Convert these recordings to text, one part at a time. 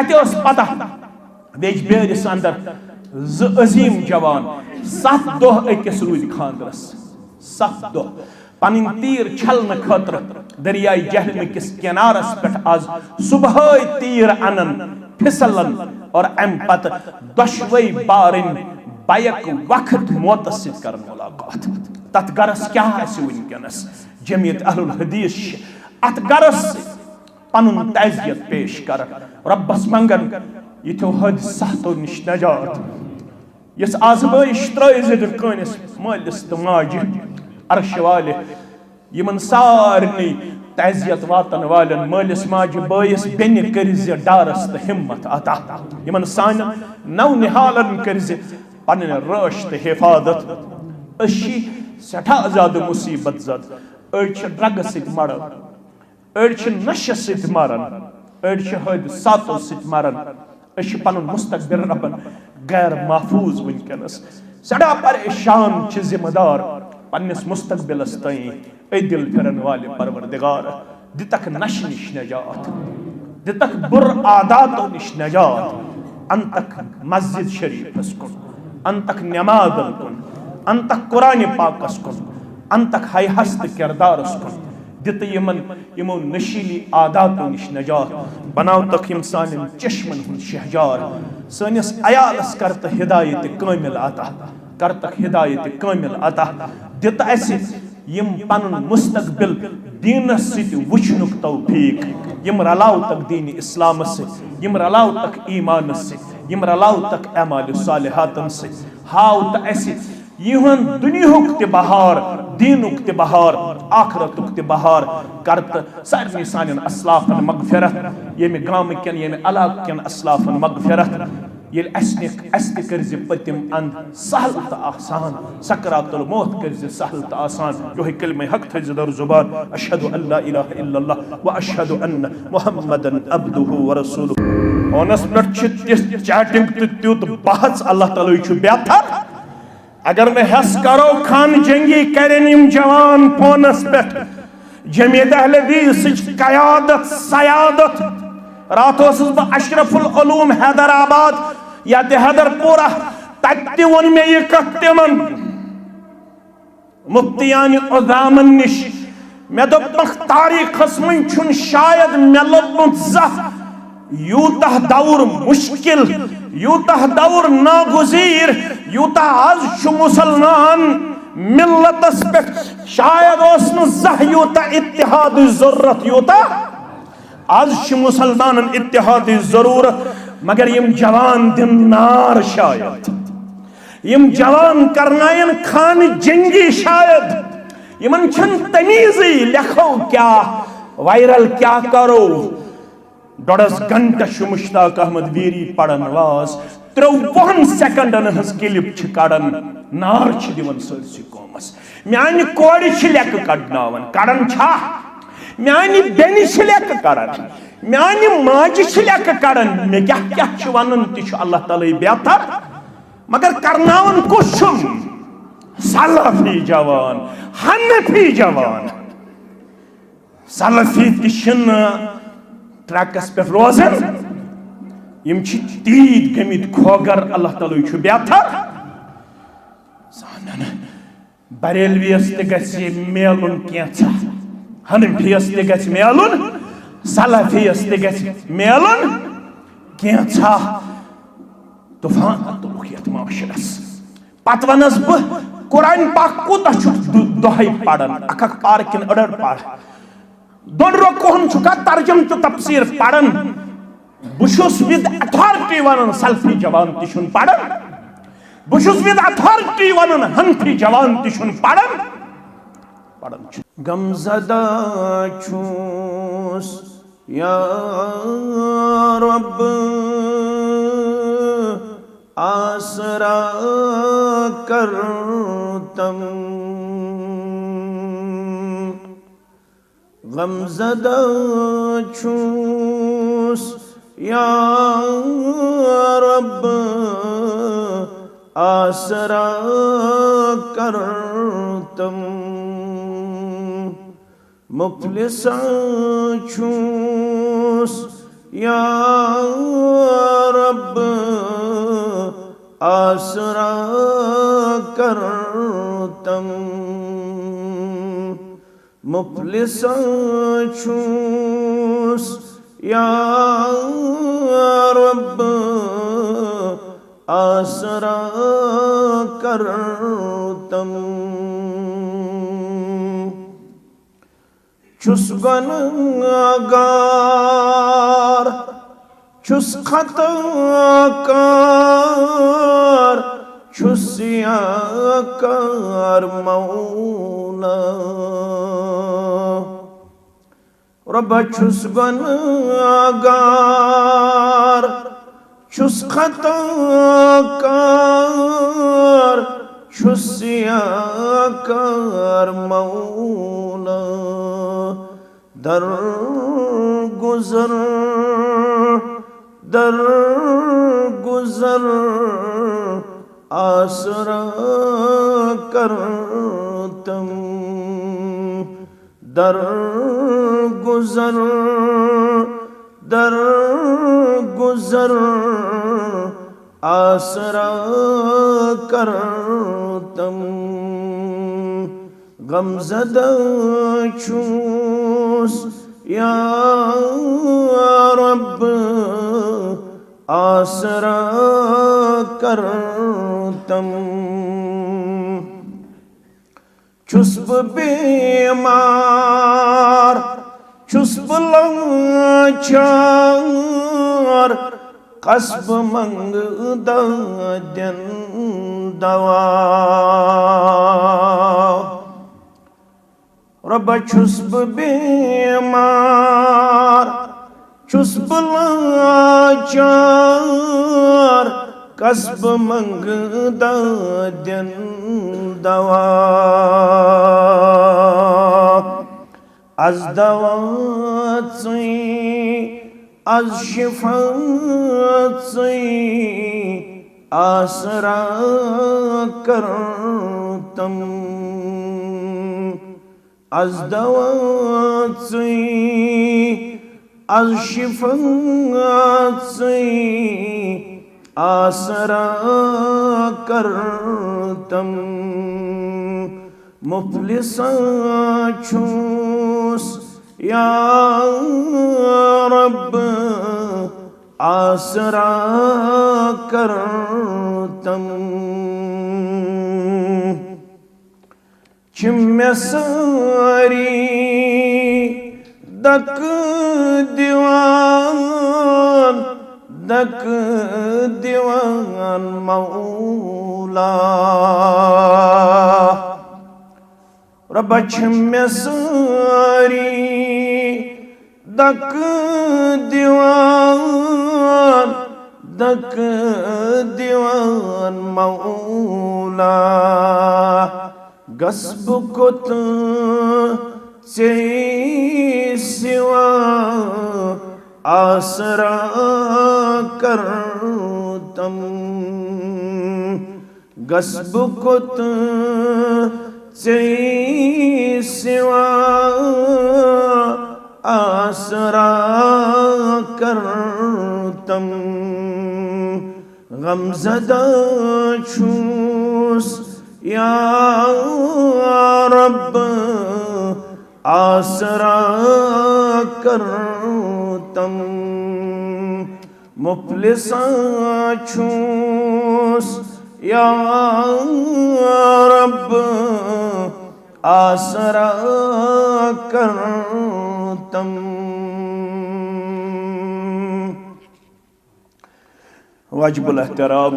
तत पता बेच बेरिस अंदर अजीम जवान 7 दोह अकिस रूद खानदरस 7 दोह पन तीर छलने खतर दरियाई जहलम किस किनारस पे आज सुबह तीर अनन फिसलन और अम पत दशवई बारिन बायक वक्त मौत कर मुलाकात तथ गरस क्या वनकस जमीयत अहलुल हदीस अत गरस पनुन तज़ियत पेश कर रब्बस मंगन यथो हद सहतो निश नजात यस आजमाइश त्रज कनिस मालिस तो माज अर्श वाले यमन सारनी तज़ियत वातन वालन मालिस माज बैस बेन करज डारस तो हिम्मत अता यमन सान नव निहालन करज पन रश तो हिफाजत अशी सठा ज्यादा मुसीबत जद अड़ ड्रग सत मरन अड़ नश सत मरन अड़ हद सातो सत मरन अश पन मुस्तकबिल रबन गैर महफूज वनकस सड़ा परेशान जिम्मेदार पन्निस मुस्तकबिलस तई दिल फिरन वाले परवरदिगार दितक नश निश नजात दितक बुर आदातों निश नजात अंतक मस्जिद शरीफस कुन अंतक नमाजन कुन अंतक कुरान पाकस कुन अंतक हाय हस्त किरदारस कुन दित यमो नशीली आदातों निश नजात बनाव तक यम सानिन चश्मन हुन शहजार सनिस अयालस करत हिदायत कामिल अता करतक हिदायत कामिल अता दित अस यम पनुन मुस्तकबिल दीनस सत वुचनुक तौफीक यम रलाव तक दीन इस्लाम से यम रलाव तक ईमान से यम रलाव तक अमाल सालिहातन से हाव त अस यहन दुनियुक ते बहार दीनुक ते बहार आखरतुक ते बहार करत सारनी सानिन अस्लाफन मगफिरत यम गाम कन यम अलाक कन अस्लाफन मगफिरत ये अस्त कर्ज पतिम अंद सहल तो आसान सकरातुल मौत कर्ज सहल तो आसान जो है कलमे हक थे दर जुबान अशहदु अल्ला इलाहा इल्लल्लाह व अशहदु अन्न मुहम्मदन अब्दुहु व रसूलुहु ओनस प्लट चैटिंग त्युत बहस अल्लाह ताला छु बेहतर अगर मैं हस करो खान जंगी करें इम जवान फोनस पे जमीयत अहले हदीस क़यादत सयादत रात अशरफुल उलूम हैदराबाद या हैदरपुरा तत्ति वन मे यह कत्तिमन मुफ्तियान उज़ामन निश मे दोपक तारीखस मन छुन शायद मे लोबमुत ज़ह यूतह दौर मुश्किल यूतह दौर नागुज़ीर यूतह आज मुसलमान मिल्लतस पे शायद ओसन ज़ह यूतह इत्तिहाद ज़रूरत यूतह आज मुसलमान इत्तिहाद ज़रूरत मगर यम जवान दिन नार शायद यम जवान करनायन खान जंगी शायद यमन छन तमीज़ी लिखो क्या वायरल क्या करो 1.5 घंटा मुश्ताक अहमद वीरी पढ़न वाज 53 सेकंडन हज क्लिप कड़न नार दिवन सरसी कौमस म्यान कोड़ लेक कड़नावन कड़न छा म्यान बेन लेक कड़न म्यान माज लेक कड़न मे क्या क्या वन तह अल्लाह ताला बेहतर मगर करनावन कुछ सलफी जवान हनफी जवान सलफी तन ट्रैकस पे रोजन यम तीत गमित खोगर अल्लाह ताला बेहतर सानन बरेलवियस ते मेलुन कैसा हनफियस ते मेलुन सलफियस ते मेलुन कैसा तूफान तुलुक माशरस पत वनस बह कुरान पाक कोता दोहै पढ़न अख पार किन अड़र पढ़ दोन रोकोहन छुका तर्जम तो तफसीर पढ़न बुशुस विद अथॉरिटी वन सल्फी जवान तिशुन पढ़न बुशुस विद अथॉरिटी वन हनफी जवान तिशुन पढ़न पढ़न गमज़दा छूस या रब आसरा करतम गमज़दा छूस या रब आसरा करतम मुफलिस छूस या रब आसरा कर तम मुफलिस छूस या रब आसरा कर तम छुस गुनहगार छुस खताकार छुस याकार मौला रब छुस गुनहगार छुस खताकार छुस याकार मौला दर गुजर आसरा कर तम दर गुजर आसरा कर तम गमज़दा छूस या रब आसरा कर तम छुस बीमार छुस लाचार कसब मंगदा दिन दवा रब छुस बीमार छुस लाचार कसब मंगदा दिन दवा az davatsi az shifatsi asra kartam az davatsi az shifatsi asra kartam मुफलिस छूस या रब आसरा कर तम छिम्मे सारी दक दीवान मौला रब छिम्मे सारी दक दीवान मौला गस्ब कुत से सिवा आसरा कर तम गस्ब कुत से सिवा आसरा कर तम गमज़दा छूस या रब आसरा कर तम मुफलिस छूस या रब आसरा कर तम वाजिबुल एहतराम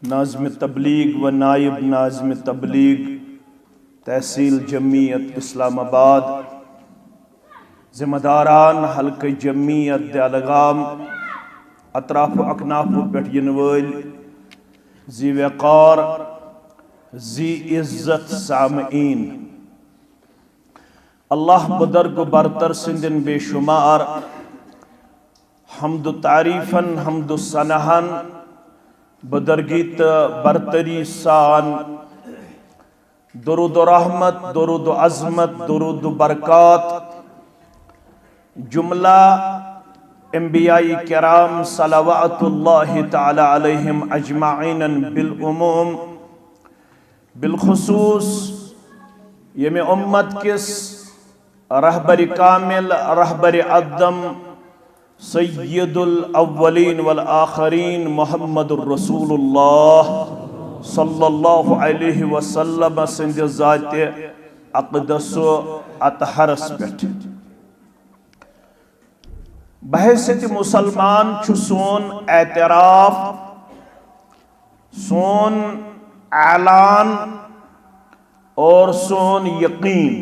नाज़िम तबलीग व नायब नाज़िम तबलीग तहसील जमीयत इस्लामाबाद ज़िम्मेदारान हल्के जमीयत दयालगाम अतराफ अकनाफ पे इन वल ज़ी वक़ार ज़ी इज़्ज़त सामईन अल्लाह बुज़ुर्ग बरतर सिंदन बेशुमार हम्द तारीफ़न हम्द सनहन बुज़ुर्गी तो बरतरी सान दुरूद रहमत दुरूद अज़मत दुरूद बरक़ात जुमला अंबियाई किराम सलवातुल्लाहि तआला अलैहिम अजमाइन बिलउमूम बिलखुसूस यमे उम्मत किस रहबर कामिल रहबर अदम सय्यदुल अव्वलीन वल आखरीन मुहम्मदुर रसूलुल्लाह सल्लल्लाहु अलैहि वसल्लम सिंध ज़ात अक़दस अतहरस पेठ बहैसियत मुसलमान छु सोन एतराफ सोन ऐलान और सोन यकीन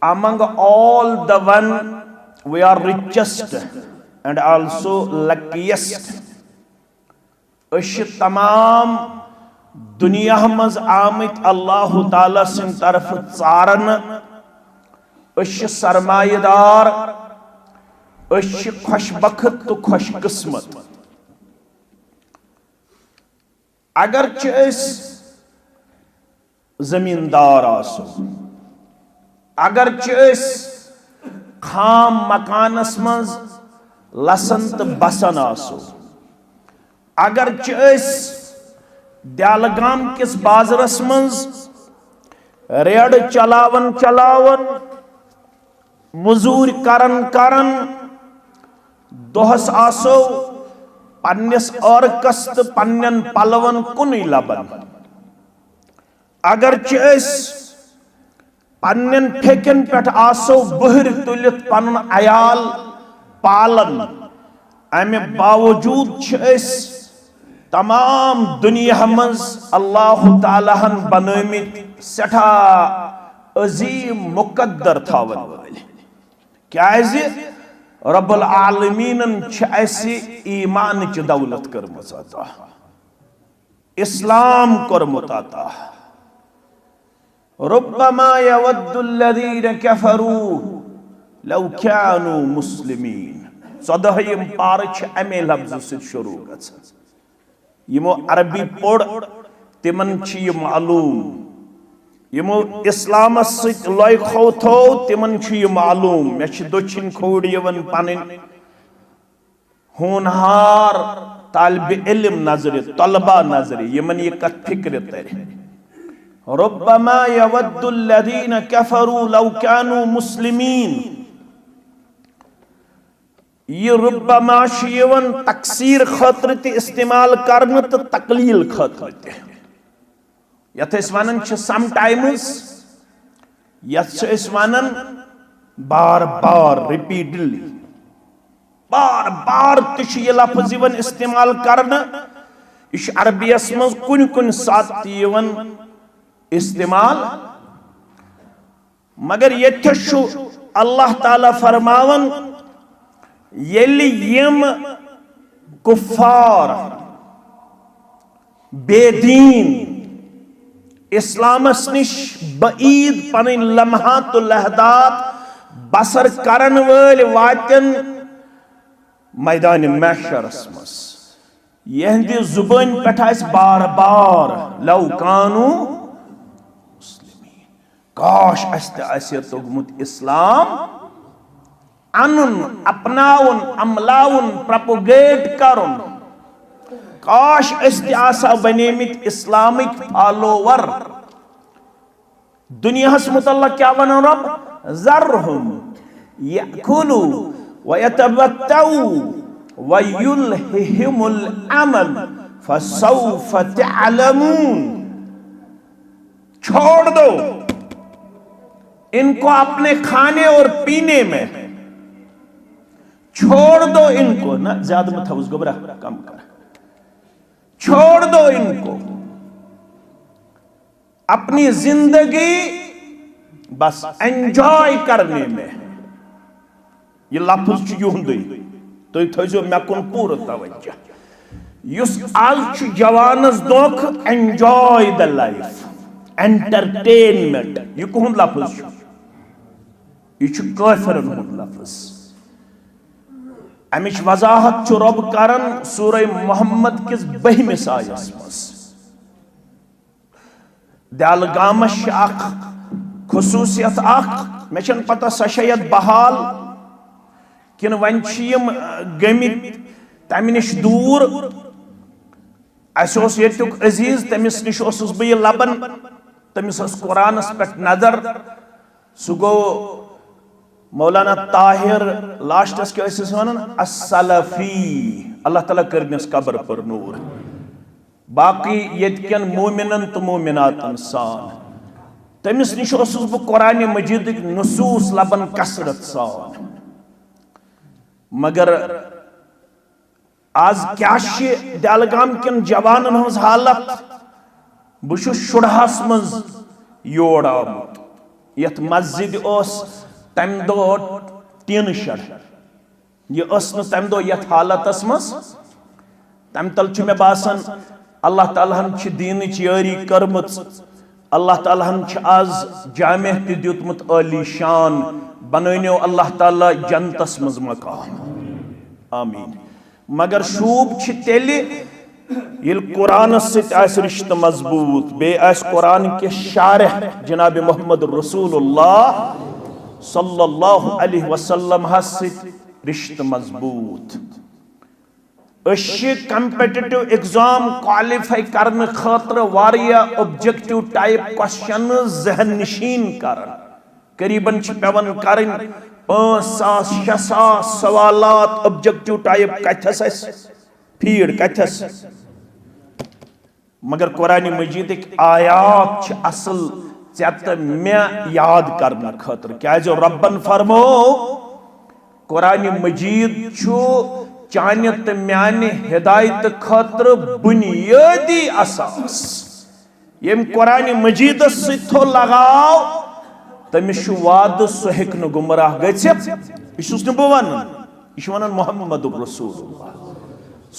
among all the one we are richest and also luckiest तमाम दुनिया मज आमित अल्लाह ताला सिन तरफ चारन सरमायेदार खुशबखत तो खुशकिस्मत अगर जमींदार आसो अगर खाम मकानस मज लसन तो बसन आसो अगर दयालगाम किस बाजरस मज रेड चलावन चलावन मजूर करन करन दोहस आसो पन्निस औरकस तो पन्नन पलवन कुन लबन अगर पन्नन ठेकन पे आसो बहर तुलित पन अयाल पालन अमे बावजूद तमाम दुनिया मज अल्लाह ताला बनमित सठा अजीम मुकद्दर थावन वाले क्या रब्बुल आलमीन ईमान च दौलत कर्मस अता इस्लाम कर्मुत अता रुब्बमा यवद्दुल्लज़ीन कफ़रू लौ कानू मुस्लिमीन 14 पार अमे लफ्ज़ से शुरू गछन यमो अरबी पढ़ तिमन मालूम यमो इस्लाम लय खो थो तिमन मालूम मे दक्षिण खोड़ यवन पन होनहार तालिब इल्म नजर तलबा नजर यमन ये कत फिक्र तर रुब्बमा यवद्दुल्लज़ीन कफ़रू लौ कानू मुस्लिमीन ये रुब्बमा यवन तकसीर खतर ते इस्तेमाल करन तो तकलील खतर ते यथ वनन समटाइम्स यथ वनन बार बार रिपीटली बार बार ये लफ्ज यवन इस्तेमाल करन यह अरबियस मज कुन कुन सात यवन इस्तेमाल मगर यथ अल्लाह ताला फरमावन येली यम कुफार बेदीन इस्लामस निश बईद पन लम्हात लहदात बसर करन वल वातन मैदान महशरस मस यहंदी जुबान पे बार बार लौ कानू मुस्लिमीन काश अस्त तोगमुत इस्लाम अनुन अपनाउन अमलाउन प्रोपोगेट करुन काश आसा बनेमित इस्लामिक फॉलोवर दुनियास मुतल्लक क्या वनो रब ज़रहुम यअकुलु व यतबत्तउ व युल्हिहिमुल अमल फसौफ तअलमून छोड़ दो इनको अपने खाने और पीने में छोड़ दो इनको ना ज्यादा मत उस गोबरा कम कर छोड़ दो इनको अपनी जिंदगी बस एंजॉय करने में ये लफ्ज यूंदे तो थो मे कुन पूरा तवज्जो युस आज जवानस दोख एंजॉय द लाइफ एंटरटेनमेंट ये कुन लफ्ज ये काफिरन हुंद लफ्ज अमिश वजाहत रब करन सूरह मोहम्मद किस 12 आयस मस दयालगामश खुसूसियत मे छन पता सशयत बहाल किन वन गमित तम निश दूर अस युक अजीज तमिस निश बह लबन तमिस कुरानस पे नजर सह गो मौलाना ताहिर लास्टस क्या वन असलफी अल्लाह ताला करनिस कब्र पर नूर बाकी यन मोमिनन तो मोमिनातन सान तमिस निश बह कुरान मजीद नसूस लबन कसरत सान मगर आज क्या दलगाम किन जवानन हज हालत बह शुरहस मज योर आमुत यथ मस्जिद तम दो टीन शड यह तम दो यथ हालतस मज तम तल मे बासान अल्लाह तालाहन दीनच यारी कर्मच अल्लाह तालाहन आज जामे दितमुत आली शान बनो अल्लाह ताला जन्नतस मज मकाम आमीन मगर शूब तेल कुरान रिश्त मजबूत बे कुरान के शारह जनाब मोहम्मद रसूलुल्लाह सल्लल्लाहु अलैहि वसल्लम रिश्त मजबूत कम्पिटिटिव एग्जाम क्वालिफाई करने खतर ऑब्जेक्टिव टाइप क्वेश्चन जहन नशीन कर करीबन पेवन कर 5,000-6,000 सवालात ऑब्जेक्टिव टाइप कथस फीड कथस मगर कुरान मजीद आयात असल मे याद करने खतर क्या रब्बन फरमो कुरान मजीद चाने तो म्याने हिदायत खतर बुनियादी असास यम कुरान मजीद सो लगाव तमिस वाद सह हेक गुमराह गुस बह वन मोहम्मद रसूलुल्लाह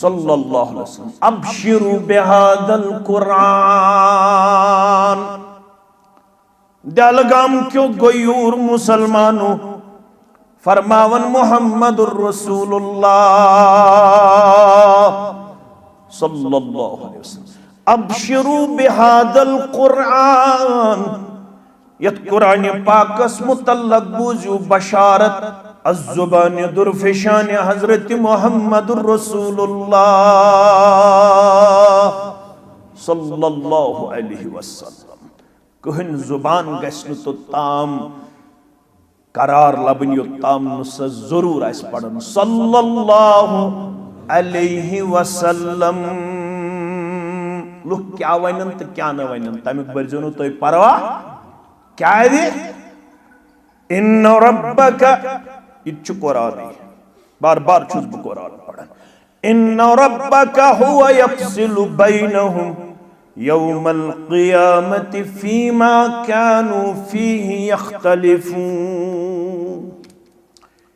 सल्लल्लाहु अलैहि वसल्लम अबशिरु बिहादल कुरान दलगाम क्यों गयूर मुसलमानों फरमावन मोहम्मद रसूलुल्लाह सल्लल्लाहु अलैहि वसल्लम अबशिरु बिहादल कुरान यत कुरान पाकस मुतल्लक बूजू बशारत अज़्ज़ुबान दुरफिशान हजरत मोहम्मद रसूलुल्लाह सल्लल्लाहु अलैहि वसल्लम कहन जुबान गस्न तो ताम करार लबन यो ताम नुस जरूर आस पढ़न सल्लल्लाहु अलैहि वसल्लम लुक क्या वनन तो क्या न वनन तमिक बरजो नो तोय परवाह क्या है इन्न रब्बक इच्छु कुरान बार बार छुस बह कुरान पढ़न इन्न रब्बक हुवा यफसिलु बैनहुम यौमल क़ियामति फीमा कानू फीही यख्तलिफून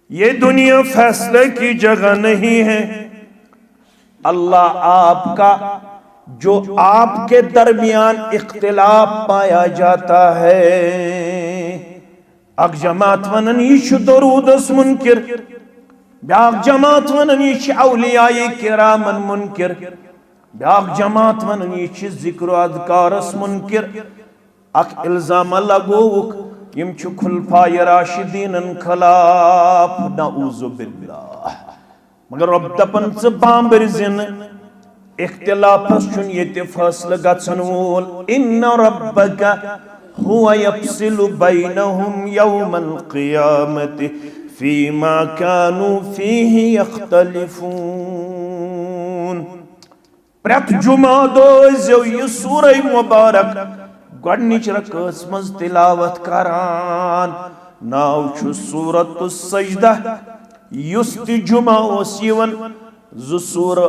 ये दुनिया फैसले की जगह नहीं है अल्लाह आपका जो आपके दरमियान इख्तिलाफ पाया जाता है अक जमात वनन यह दरूदस मुनकिर ब्याक जमात वनन यह औलियाए किरामन मुनकिर ब्याक जमात वनन यह जिक्र अज़कारस मुनकिर अक इल्जाम लगोवुक यम खुलफाए राशिदीनन खिलाफ नऊज़ु बिल्लाह मगर रब दपन च बांबर जिन इख्तिलाफस छुन ये फैसला गछन वोल इन्न रब्बक हुवा यफसिलु बैनहुम यौमल क़ियामति फीमा कानू फीही यख्तलिफून प्रत जुमा दो यह सूरह मुबारक गडनिच रकस मज तिलावत करान नाव छु सूरतुस सजदा युस ति जुमा ओस यिवन ज़ुसूर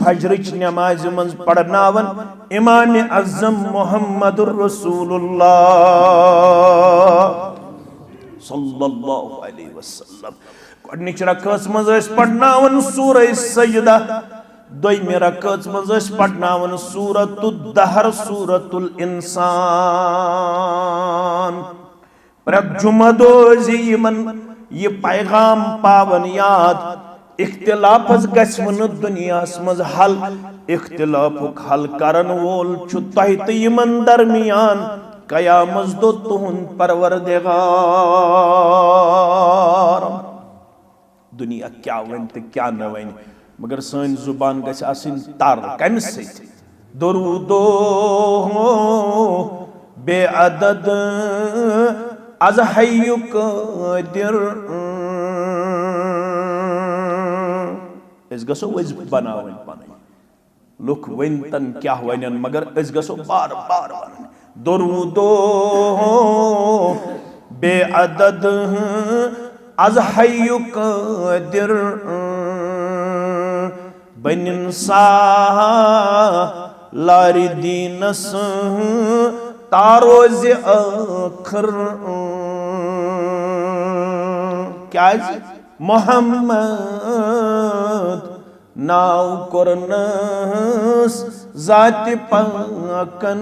फजरच नमाज मज पढ़नावन इमाम अज़्ज़म मुहम्मदुर रसूलुल्लाह सल्लल्लाहु अलैहि वसल्लम गडनिच रकस मज पढ़नावन सूरह सजदा दोयमे रकस मज पढ़नावन सूरतुद दहर सूरतुल इंसान प्रत जुमा दोज यमन ये पैगाम पावन याद इख्तिलाफस गस्वन दुनियास मज हल इख्तिलाफुक हल करन वोल छु तह तो यमन दरमियान कयामत दो तुहुंद परवरदिगार। दुनिया क्या वन तो क्या न वन, मगर सन जुबान गछ आसिन तर कम से दरूदो बेअदद अज हय्यु कादिर। इस गसो वज बनावन पन लुक वन तन क्या वनन, मगर इस गसो बार बार वन दरूदो बेअदद अज हय्यु कादिर। बनिन सा लारी दीनस तारोज आखर। क्या मोहम्मद नाव कोरनस जाति पाकन।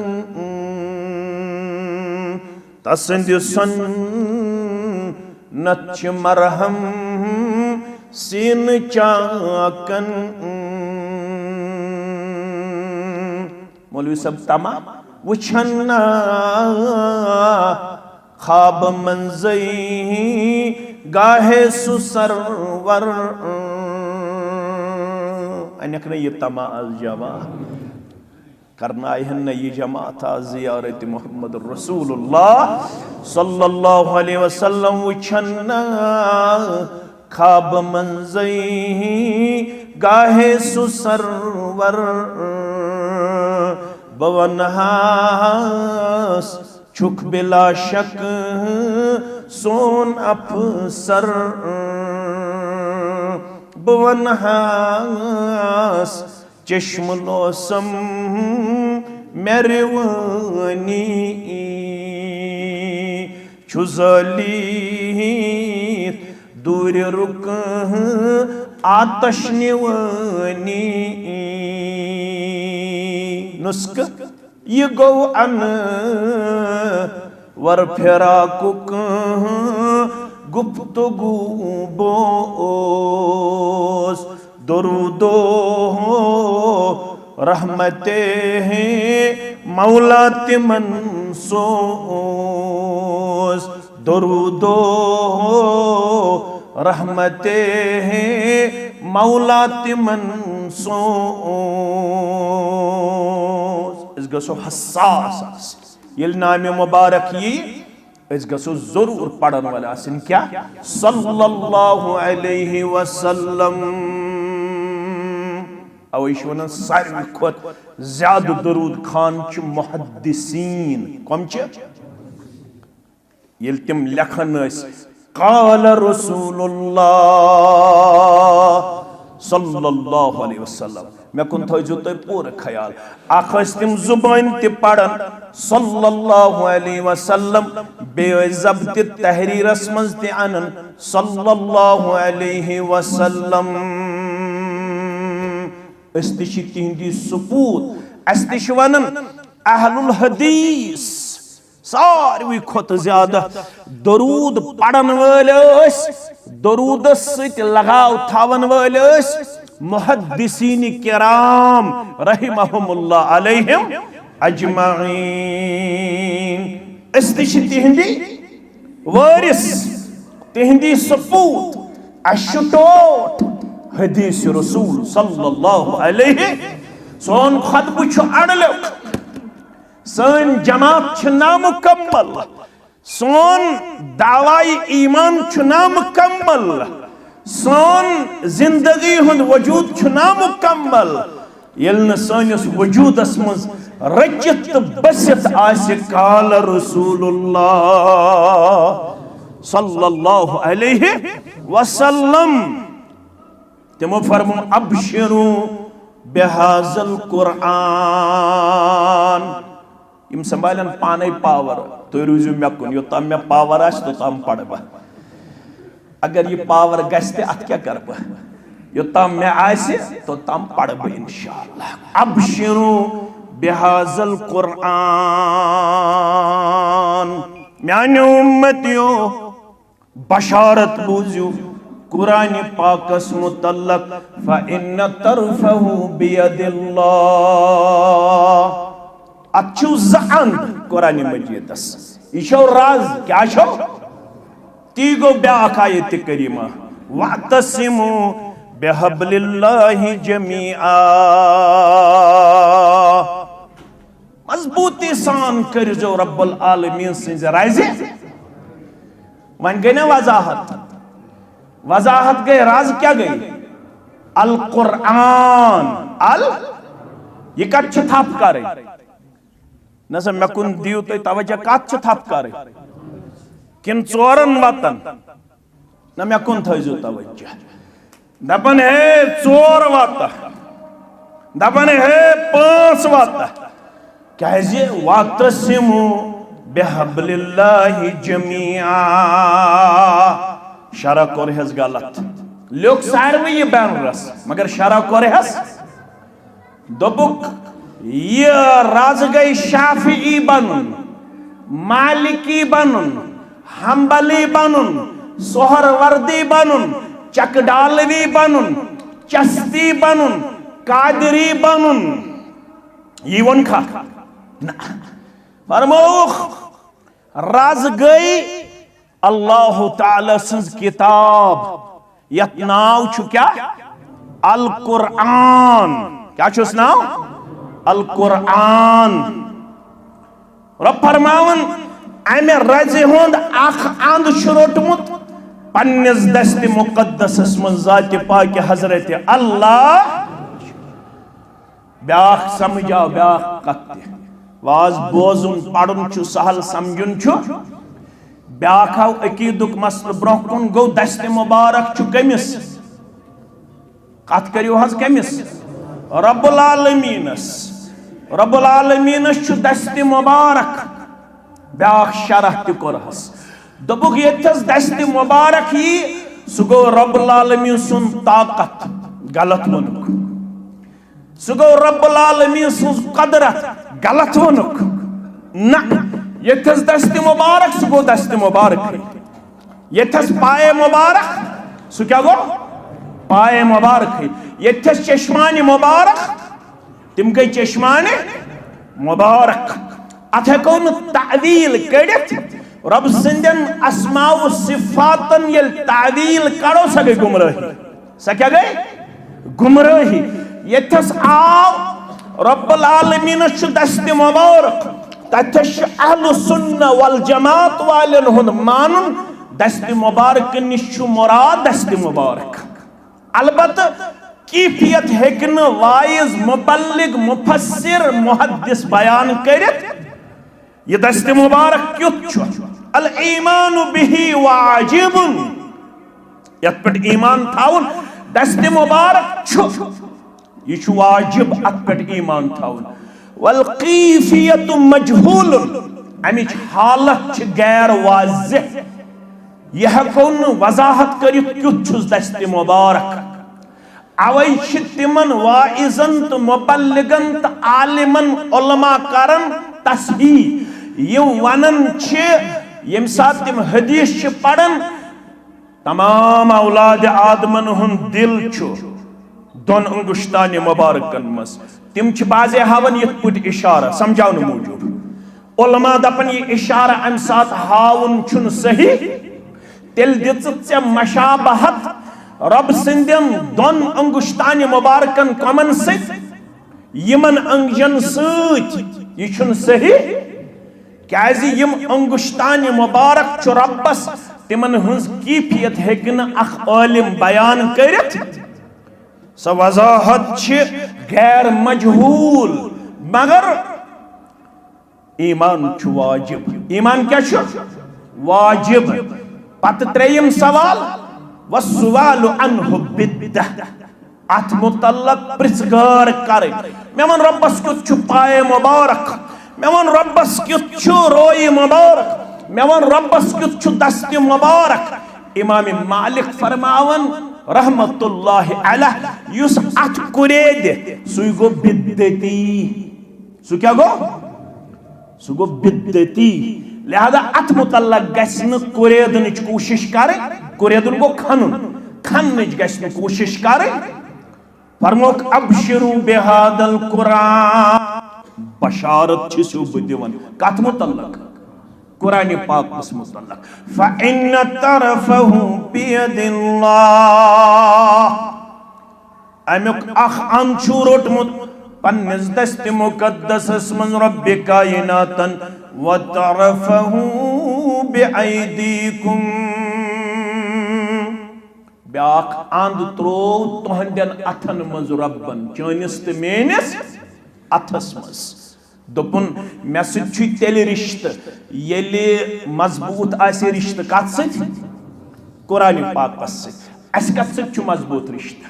तसंद सन नच मरहम सीन चाकन। मौलवी सब तमा वुछन ख्वाब मंजई गाहे सुसरवर। अनक ने ये तमा अल जमा करना है ये जमात ज़ियारत मोहम्मद रसूलुल्लाह सल्लल्लाहु अलैहि वसल्लम। वुछन ख्वाब मंजई गाहे सुसरवर। बवनहास छुक बिला शक सोन अफसर। बवनहास चश्म लोसम मेरवानी छुजली दूर रुक आतश निवानी। नुस्क ये गो अन वर फिराकुक गुफ्तगू बोस। दरूदो रहमते मौला तिमन सोस। दरूदो रहमते मौला तिमन सोस। इस गसो हसास ये नाम मुबारक ये इस गसो जरूर पढ़न वाला सिन क्या सल्लल्लाहु अलैहि वसल्लम। अवैश्वन सारी खुद ज्यादा दरूद खान च मुहद्दिसीन कम च ये तिम लखन क़ाल रसूलुल्लाह सल्लल्लाहु अलैहि वसल्लम। मैं कुन थो तो पूरा ख्याल अखस तिम जुबान ते पढ़न सल्लल्लाहु अलैहि वसल्लम बे ज़ब्त तहरीरस मज ते अनन सल्लल्लाहु अलैहि वसल्लम। अस्तिशी तिहंदी सबूत अस्तिश वनन अहलुल हदीस सारी खुद ज्यादा दरूद पढ़न वाल दरूद सत लगाव थावन वाल मुहद्दिसीन किराम रहिमहुमुल्लाह अलैहिम अजमाइन। अस्तिशी तिहंदी वारिस तिहंदी सबूत अशुटोट हदीस रसूल सल्लल्लाहु अलैहि। सोन खुतब छु अड़लो सन जमात छु नामुकम्मल। सोन दावाई ईमान छु नामुकम्मल। सोन जिंदगी हुंद वजूद छु नामुकम्मल यल्न सोनिस वजूदस मज रचित बसित आसि काल रसूलुल्लाह सल्लल्लाहु अलैहि वसल्लम। तिमो फरमो अबशिरू बिहाज़ल कुरान। इम संभालन पाने पावर तो रूजु मे कुन योताम मे पावर आस तो ताम पढ़बा। अगर ये पावर गस्ते अत क्या करबा योताम मे आसे तो ताम पढ़बा इंशाअल्लाह। अबशिरू बिहाज़ल कुरान। म्याने उम्मतियो बशारत बूझो कुरान पाकस मुतल्लक फ़इन्न तरफ़हु बियदिल्लाह। अच्छु ज़अंद कुरान मजीदस यह राज क्या ती गो ब्याख आयत करीमा वअतसिमू बिहब्लिल्लाहि जमीआ मजबूती सान करो रब्बुल आलमीन सिंज राज वन गई ना वजाहत गई राज क्या गई अल कुरान अल यह कत थप कर न सा मे कुन दियो तुम तवज्जो कत थप कर किन चोरन वतन न मे कुन थो तवज्जो दपन है चोर वत दपन है पांच वत क्या वतसिमू बिहब्लिल्लाहि जमीआ शरा कोर गलत लोग सारे यह बैनरस मगर शरा कोर दोपुक यह राज गई शाफी बनुन मालिकी बनुन हम्बली बनुन सोहरवर्दी बनुन चकडालवी बनुन चस्ती बनुन कादरी बनुन यह वन खा फरमोख राज गई अल्लाह ताला सज किताब यत नाव छु क्या अल कुरान क्या छुस नाव अल कुरान रब फरमावन अमे रज हुंद अख अंद रोटमुत पन्निस दस्त मुकद्दस मं जात पाक हजरत अल्लाह ब्याख समझाओ ब्याख कत वाज बोजुन पढ़ुन छु सहल समझुन छु ब्याख आव अकीदुक मसल ब्रोह कुन गो दस्त मुबारक छु कमिस कत करियो हज कमिस रब्बुल आलमीनस छु दस्त मुबारक ब्याख शरह त कोरहस दोपुक यथस दस्त मुबारक ही सु गो रब्बुल आलमीन सुन ताकत गलत वनुक सु गो रब्बुल आलमीन सुन कदरत गलत वनुक न यथस दस्त मुबारक सु गो दस्त मुबारक यथस पाए मुबारक सु क्या गो पाए मुबारक यथस चश्मानी मुबारक तिम गई चश्मानी मुबारक अथ हेको न तावील कड़ित रब सिंदन अस्माउ सिफातन यल तावील करो सा गई गुमराही सा क्या गई गुमराही यथस आव रब्बुल आलमीन छु दस्त मुबारक तथश अहलु सुन्ना वल जमात वालन हुन मानुन दस्त मुबारक निशु मुराद दस्त मुबारक अलबत कीफियत हेकन वाइज मुबल्लिग मुफस्सिर मुहद्दिस बयान करित ये दस्त मुबारक क्युत छु अल ईमानु बिही वाजिबुन यत पे ईमान थाउन दस्त मुबारक छु ये छु वाजिब अत पे ईमान थाउन वल कीफियत मजहूल अमिच हालत छ गैर वाज़िह यह कौन वजाहत करित क्युत छुस दस्त मुबारक अवै छ तिमन वाइजन तो मुबल्लिगन तो आलिमन उलमा करन तस्हीह यम वनन छ यम साथ तिम हदीस छ पढ़न तमाम औलाद आदमन हुन दिल छ दोन अंगुश्तान मुबारकन मस तिम छ बाजे हावन यत पुट इशारा समझावन मूजूब उलमा दपन ये इशारा अम साथ हावन छुन सही तेल दित्से मशाबहत रब सिंदन दोन अंगुश्तान मुबारकन कमन सित यमन अंगजन सत यह छुन सही क्याजि यम अंगुश्तान मुबारक छु रब्बस तिमन हुंज कीफियत हेकन अख आलिम बयान करित स वजाहत छ गैर मजहूल मगर ईमान छु वाजिब ईमान क्या छु वाजिब पत त्रेयम सवाल वसवालु अन्हु बिद्दह अत मुतल्लक प्रिसगार करे मेवन रब्बस क्युत छु पाए मुबारक मेवन रब्बस क्युत छु रोई मुबारक मेवन रब्बस क्युत छु दस्त मुबारक इमाम मालिक फरमावन रहमतुल्लाहि अलैह युस अत कुरेद सुई गो बिद्दती सु क्या गो सु गो बिद्दती लिहाजा अत मुतल्लक गस्न कुरेदन कोशिश करे कुरेदन गो खनुन खन्नच गस्न कोशिश करे फरमोक अबशिरु बिहादल कुरान बशारत छिसु बुदिवन कथ मुतल्लक कुरान पाक मस मुतल्लक फइन तरफहु बियदिल्लाह अमुक अख अंशु रोटमुत पन्निस दस्त मुकद्दस मन रब्बि कायनातन व तरफहु बिअयदीकुम ब्याख आंद त्रो तोहंदन अथन मज रब्बन चनिस त मेनिस अथस मज दोपुन मे सु तेल रिश्त येले मजबूत आसे रिश्त कत सत कुरान पाक सत अस कत सत मजबूत रिश्त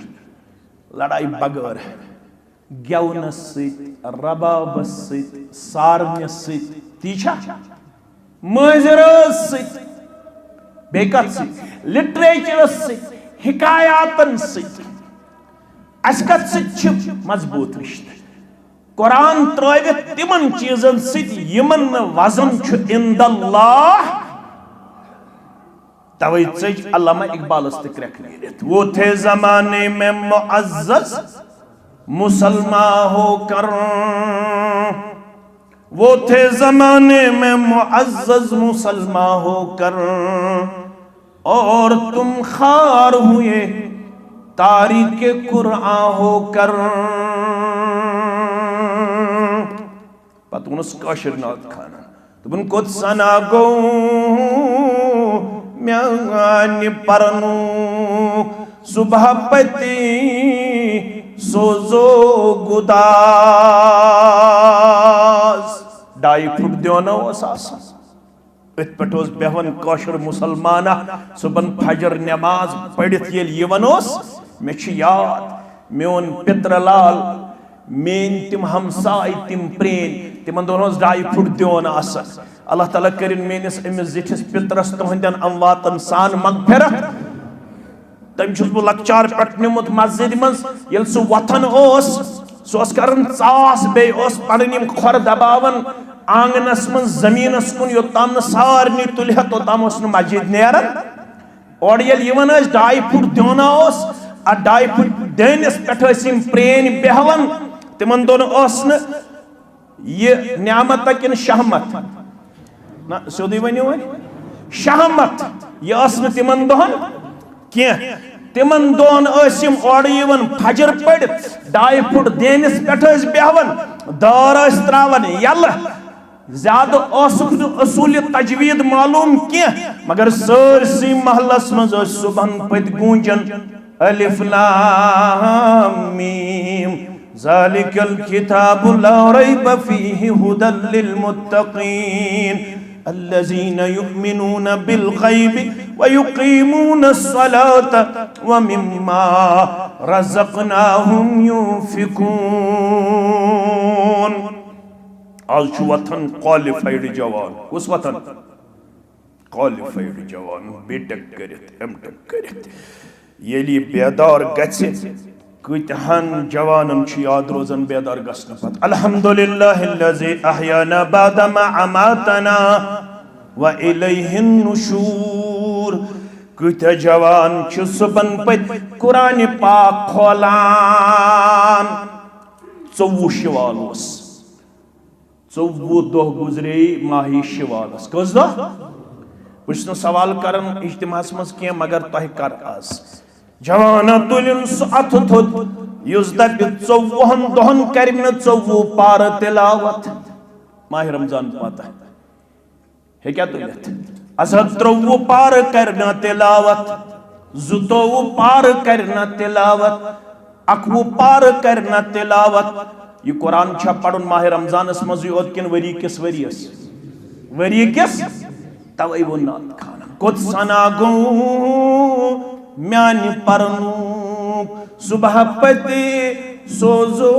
लड़ाई बगैर गेवनस सत रबाबस सत सारनस सत तीछा मजरस सत बेकत सत लिटरेचरस सत हिकायातन सत अस कत सत मजबूत रिश्त कुरान त्रवित तिमन चीजन सत यमन वजन इंदल्लाह तवै चज अल्लामा इकबाल तक नीरित वो थे जमाने में मुअज्जज मुसलमान होकर वो थे जमाने में मुअज्जज मुसलमान होकर और तुम खार हुए तारीके कुरान होकर पतुनस काशिर नाथ खाना तुम कुछ सना गो म्यानि परनु सुबह पति सोजो गुदास 2.5 फुट दियोना इत पे बेहन काशिर मुसलमाना सुबन फजर नमाज पढ़ित ये वनोस मे याद मोन पित्रलाल मेन तिम हमसाय तिम प्रेन तिमन दोनों 2.5 फुट दियोन अल्लाह ताला करिन मेनिस अमिस जिठिस पितरस तुहंदन अमवातन सान मगफिरत तम छुस बु लकचार पट निमुत मस्जिद मज यल सु वथन ओस सोस करन चास बे ओस पनिम खर दबावन आंगनस मन जमीनस कुन योताम न सारनी तुलह तोताम ओस न मस्जिद नेरन और यल यवन 2.5 फुट दियोना ओस आ 2.5 फुट देनिस पेठसिम प्रेन बेहवन तिमन दोन ओस न ये नियामत किन शहमत ना सोदी वनियो शहमत ये तिमन दोहन क्या तिमन दोन और फजर पढ़ 2.5 फुट देनिस पे बेहवन दार त्रावन यल ज्यादा असूल तजवीद मालूम क्या मगर सरसी महलस मज सुबह पत गूंजन अलिफ लाम मीम ज़ालिकल किताबु ला रैब फीहि हुदल लिल मुत्तक़ीन الذين يؤمنون بالغيب ويقيمون الصلاة ومما رزقناهم ينفقون आज वतन क्वालिफाइड जवान उस वतन क्वालिफाइड जवान बीटेक करित एमटेक करित येली बेदार गछि कतहन जवानन याद रोजन बेदार गसन पत अल्हम्दुलिल्लाहिल्लज़ी अहयाना बादमा अमातना व इलैहिन नुशूर कत जवान सुबन पत कुरान पाक खोलान 24 शवालस 24 दह गुजरे माही शवालस कस दह बस सवाल करन इज्तिमास मज क्या मगर तह कर आज जवाना तुलिन अथ थोद युस दप 24 दहन कर 24 पार तिलावत माह रमजान पाता है क्या तुलित असद 23 पार करना तिलावत 22 पार करना तिलावत 21 पार करना तिलावत ये कुरान छा पढ़न माह रमजान मज योत किन वरी किस तवै वो नात खाना कुछ सना गो म्यानि परनु सुबह पति सोजो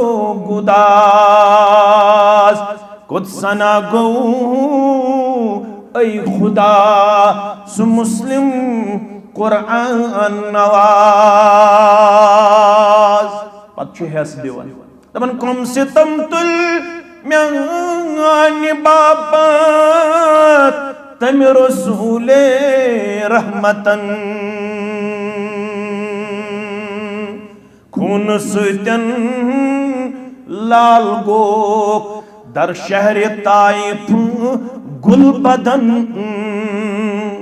गुदास कुछ सना गो ऐ खुदा सु मुस्लिम कुरान नवाज पच्चू हैस दिवन तमन कम से तम तुल म्यानि बाबत तम रसूले रहमतन खून सुतन लाल गो दर शहर ताइफ गुल बदन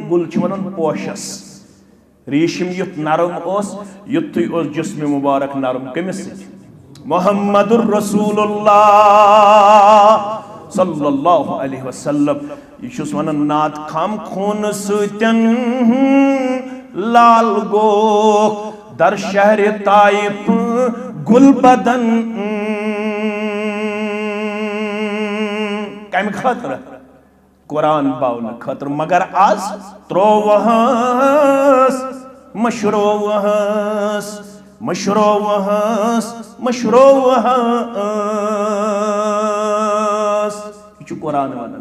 गुल वनान पोशस रेशम युत नरम युत जिस्म मुबारक नरम कमिस मुहम्मदुर रसूलुल्लाह सल्लल्लाहु अलैहि वसल्लम यह वनान नात खम खून सतन लाल गो दर शहर ताइफ गुल बदन कम खतर कुरान बावन खतर मगर आज त्रोवहस मशरोवहस मशरोवहस मशरोवहस यह कुरान वन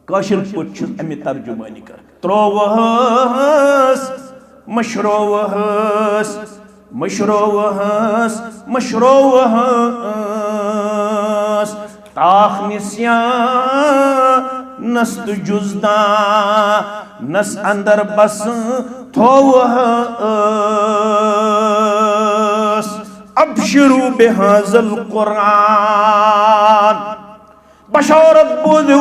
कशिर पुट अमे तर्जुमानी कर त्रोवहस मशरोवहस मशरोवहस मशरोवहस ताख निस्या नस्त जुजदा नस अंदर बस थोवहस अबशरू बिहाज़ल कुरान बशारत बोदु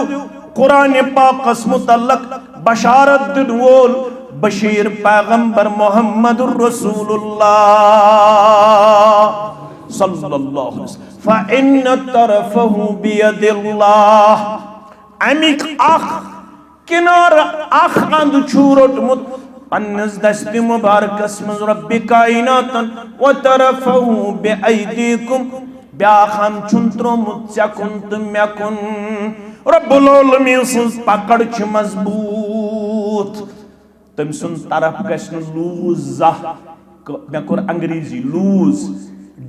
कुरान पाकस मुतल्लक बशारत दिन वोल बशीर पैगंबर मुहम्मदुर रसूलुल्लाह सल्लल्लाहु अलैहि वसल्लम फ़इन्न तरफ़हु बियदिल्लाह अमिक आख किनार आख अंद छूरोटमुत पन्नस दस्त मुबारकस मज रब्बि कायनातन व तरफ़हु बिअयदीकुम ब्याखम छुंत्रोमुत चकुन तम्यकुन रब्बुल आलमीन सज पकड़ छ मजबूत तम सुन तरफ गसन लूज जा मे कोर अंग्रेजी लूज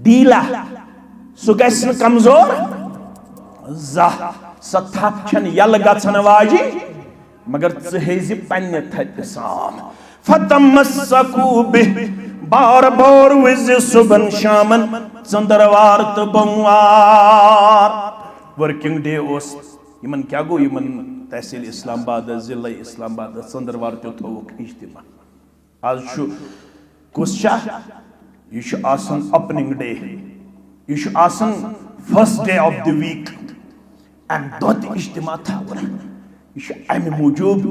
डीला सु गसन कमजोर जा सथप छन यल गछन वाजी मगर हेजी पन्ने थत साम फतमस्सकू बिह बार बार विज सुबन शामन चंद्रवार तो बमवार वर्किंग डे ओस यमन क्या गो यमन तहसील इस्लामाबाद जिला इस्लामाबाद चंद्रवार तो थोक इज्तिमा आज छु कुछ यह आसन ओपनिंग डे यह आसन first day of the week अम दो इज्तिमा था यह अमे मूजूब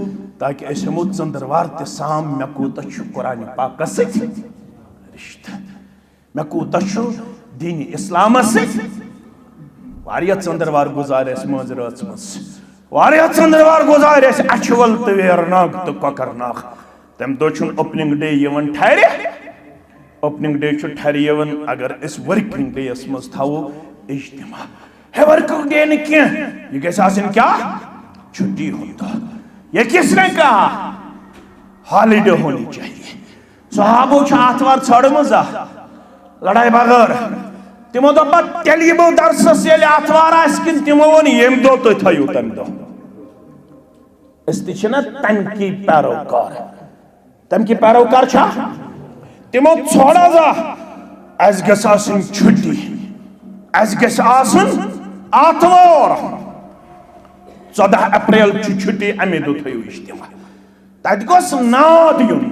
ताकि हमो चंद्रवार ते साम मे कूत कुरान पाक रिश्ता मे कूत दीन इस्लाम चंद्रवार गुजार मज रात मज चंद्रवार गुजार अछवल तो वेरनाग तो ककरनाग तम दो ओपनिंग डे ठहर ओपनिंग डे ठहर अगर इस वर्किंग डे मज थो इज्तिमा है वर्किंग डे न क्या क्या छुट्टी होता ये किसने कहा हॉलीडे होनी चाहिए सहाबो आतवार छड़मज लड़ाई बगैर तिमो दप तेल यमो दरसस ये आतवार आन तिमो वो यम दो तो थो तम दो तमकी पैरोकार तिमो छोड़ा जा अस गसन छुट्टी अस गसन आतवार 14 अप्रैल छुट्टी अमे दो थो इज्तिमा तत गोस नाद युन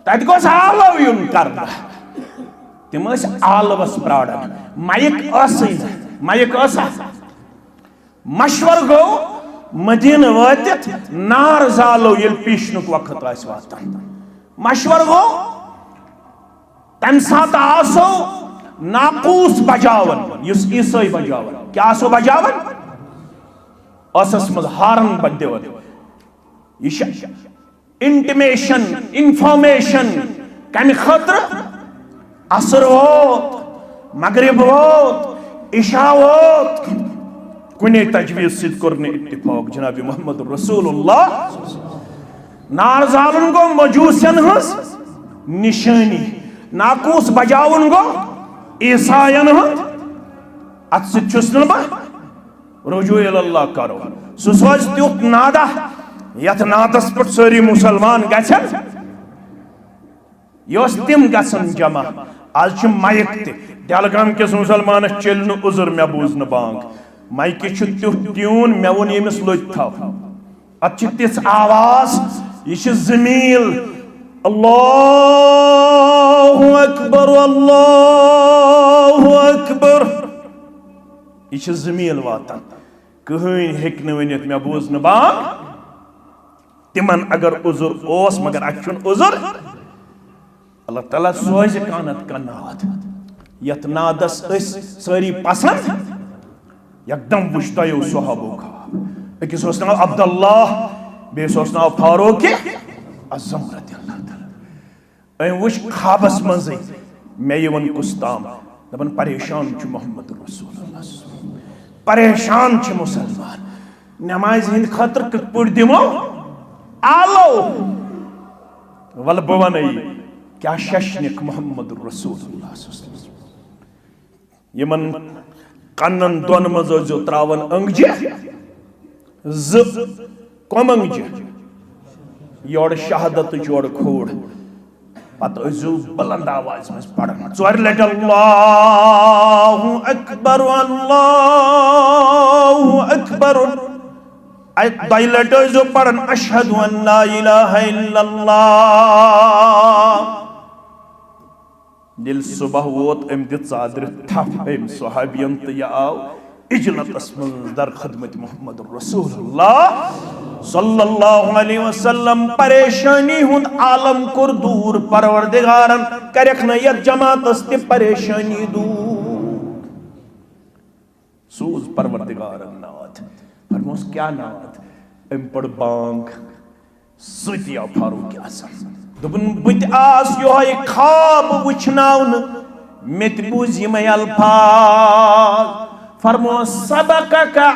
तत गोस आलव युन कर तिम आलवस प्राड़न माइक मशवर गो मदीन वातित नार जालो ये पीशनुक वक्त वातान मशवर गो तम सात आसो नाकूस बजावन युस ईसाई बजावन क्या आसो बजावन असस मज हारन बदेवन यह इंटिमेशन इंफॉर्मेशन कम खतर असर वोत मगरिब वोत इशा वोत कुने तजवीज सिद करने इत्तिफाक जनाब मोहम्मद रसूलुल्लाह नार जालन गो मजूसन हस निशानी नाकूस बजावन गो ईसायन हत अत सिद रुजू अल्लाह करो सह तुत नादा यथ नादस पे सारी मुसलमान गन यह तिम गन जमा आज माइक तलगाम किस मुसलमान चल उजर मे बूज न बांग माइक तुथ ट्यून मे वो यमिस लोत थो अत तिथ आवाज यह जमील अल्लाहु अकबर यह जमील वातान कहीं हेक वनित मे बोज न बांग तिमन अगर उजुर ओस मगर अचुन उजुर अल्लाह ताला सोज कानत का नाद यथ नादस सारी पसंद एकदम वुश्तो सहाबो खाब अकिस नाव अब्दुल्लाह बेस नाव फारूक आज़म रज़ियल्लाहु ताला अम वुच खाबस मज़े मे वन कुस्ताम दपन परेशान मोहम्मद रसूलुल्लाह परेशान मुसलमान नमाज हिंद खतर कत पड़ दिमो आलो वल बवन क्या शशनिक मोहम्मद रसूलुल्लाह यमन कन्न दोन मजो त्रावन अंगजे कमंगजे योड़ शहादत जोड़ खोड़ पत बुलंद आवाज में पढ़ना चोर लट अल्लाहु अकबर दई लट पढ़न अशहदु अल्ला इलाहा इल्लल्लाह दिल सुबह वोत अम दित चादर थप अम सहाबियन तो यह आव इजलतस मज दर खदमत मोहम्मद रसूलुल्लाह सल्लल्लाहु अलैहि वसल्लम परेशानी हुंद आलम कुर दूर परवरदिगारन करख न यत जमातस ते परेशानी दूर सूज परवरदिगारन नाथ फरमोस क्या नाथ अम पड़ बांग सुतिया फारूक आज़म दुबन बुत आस योय खाब वुछनावन मेत बूज यम अल्फाज फरमो सबका का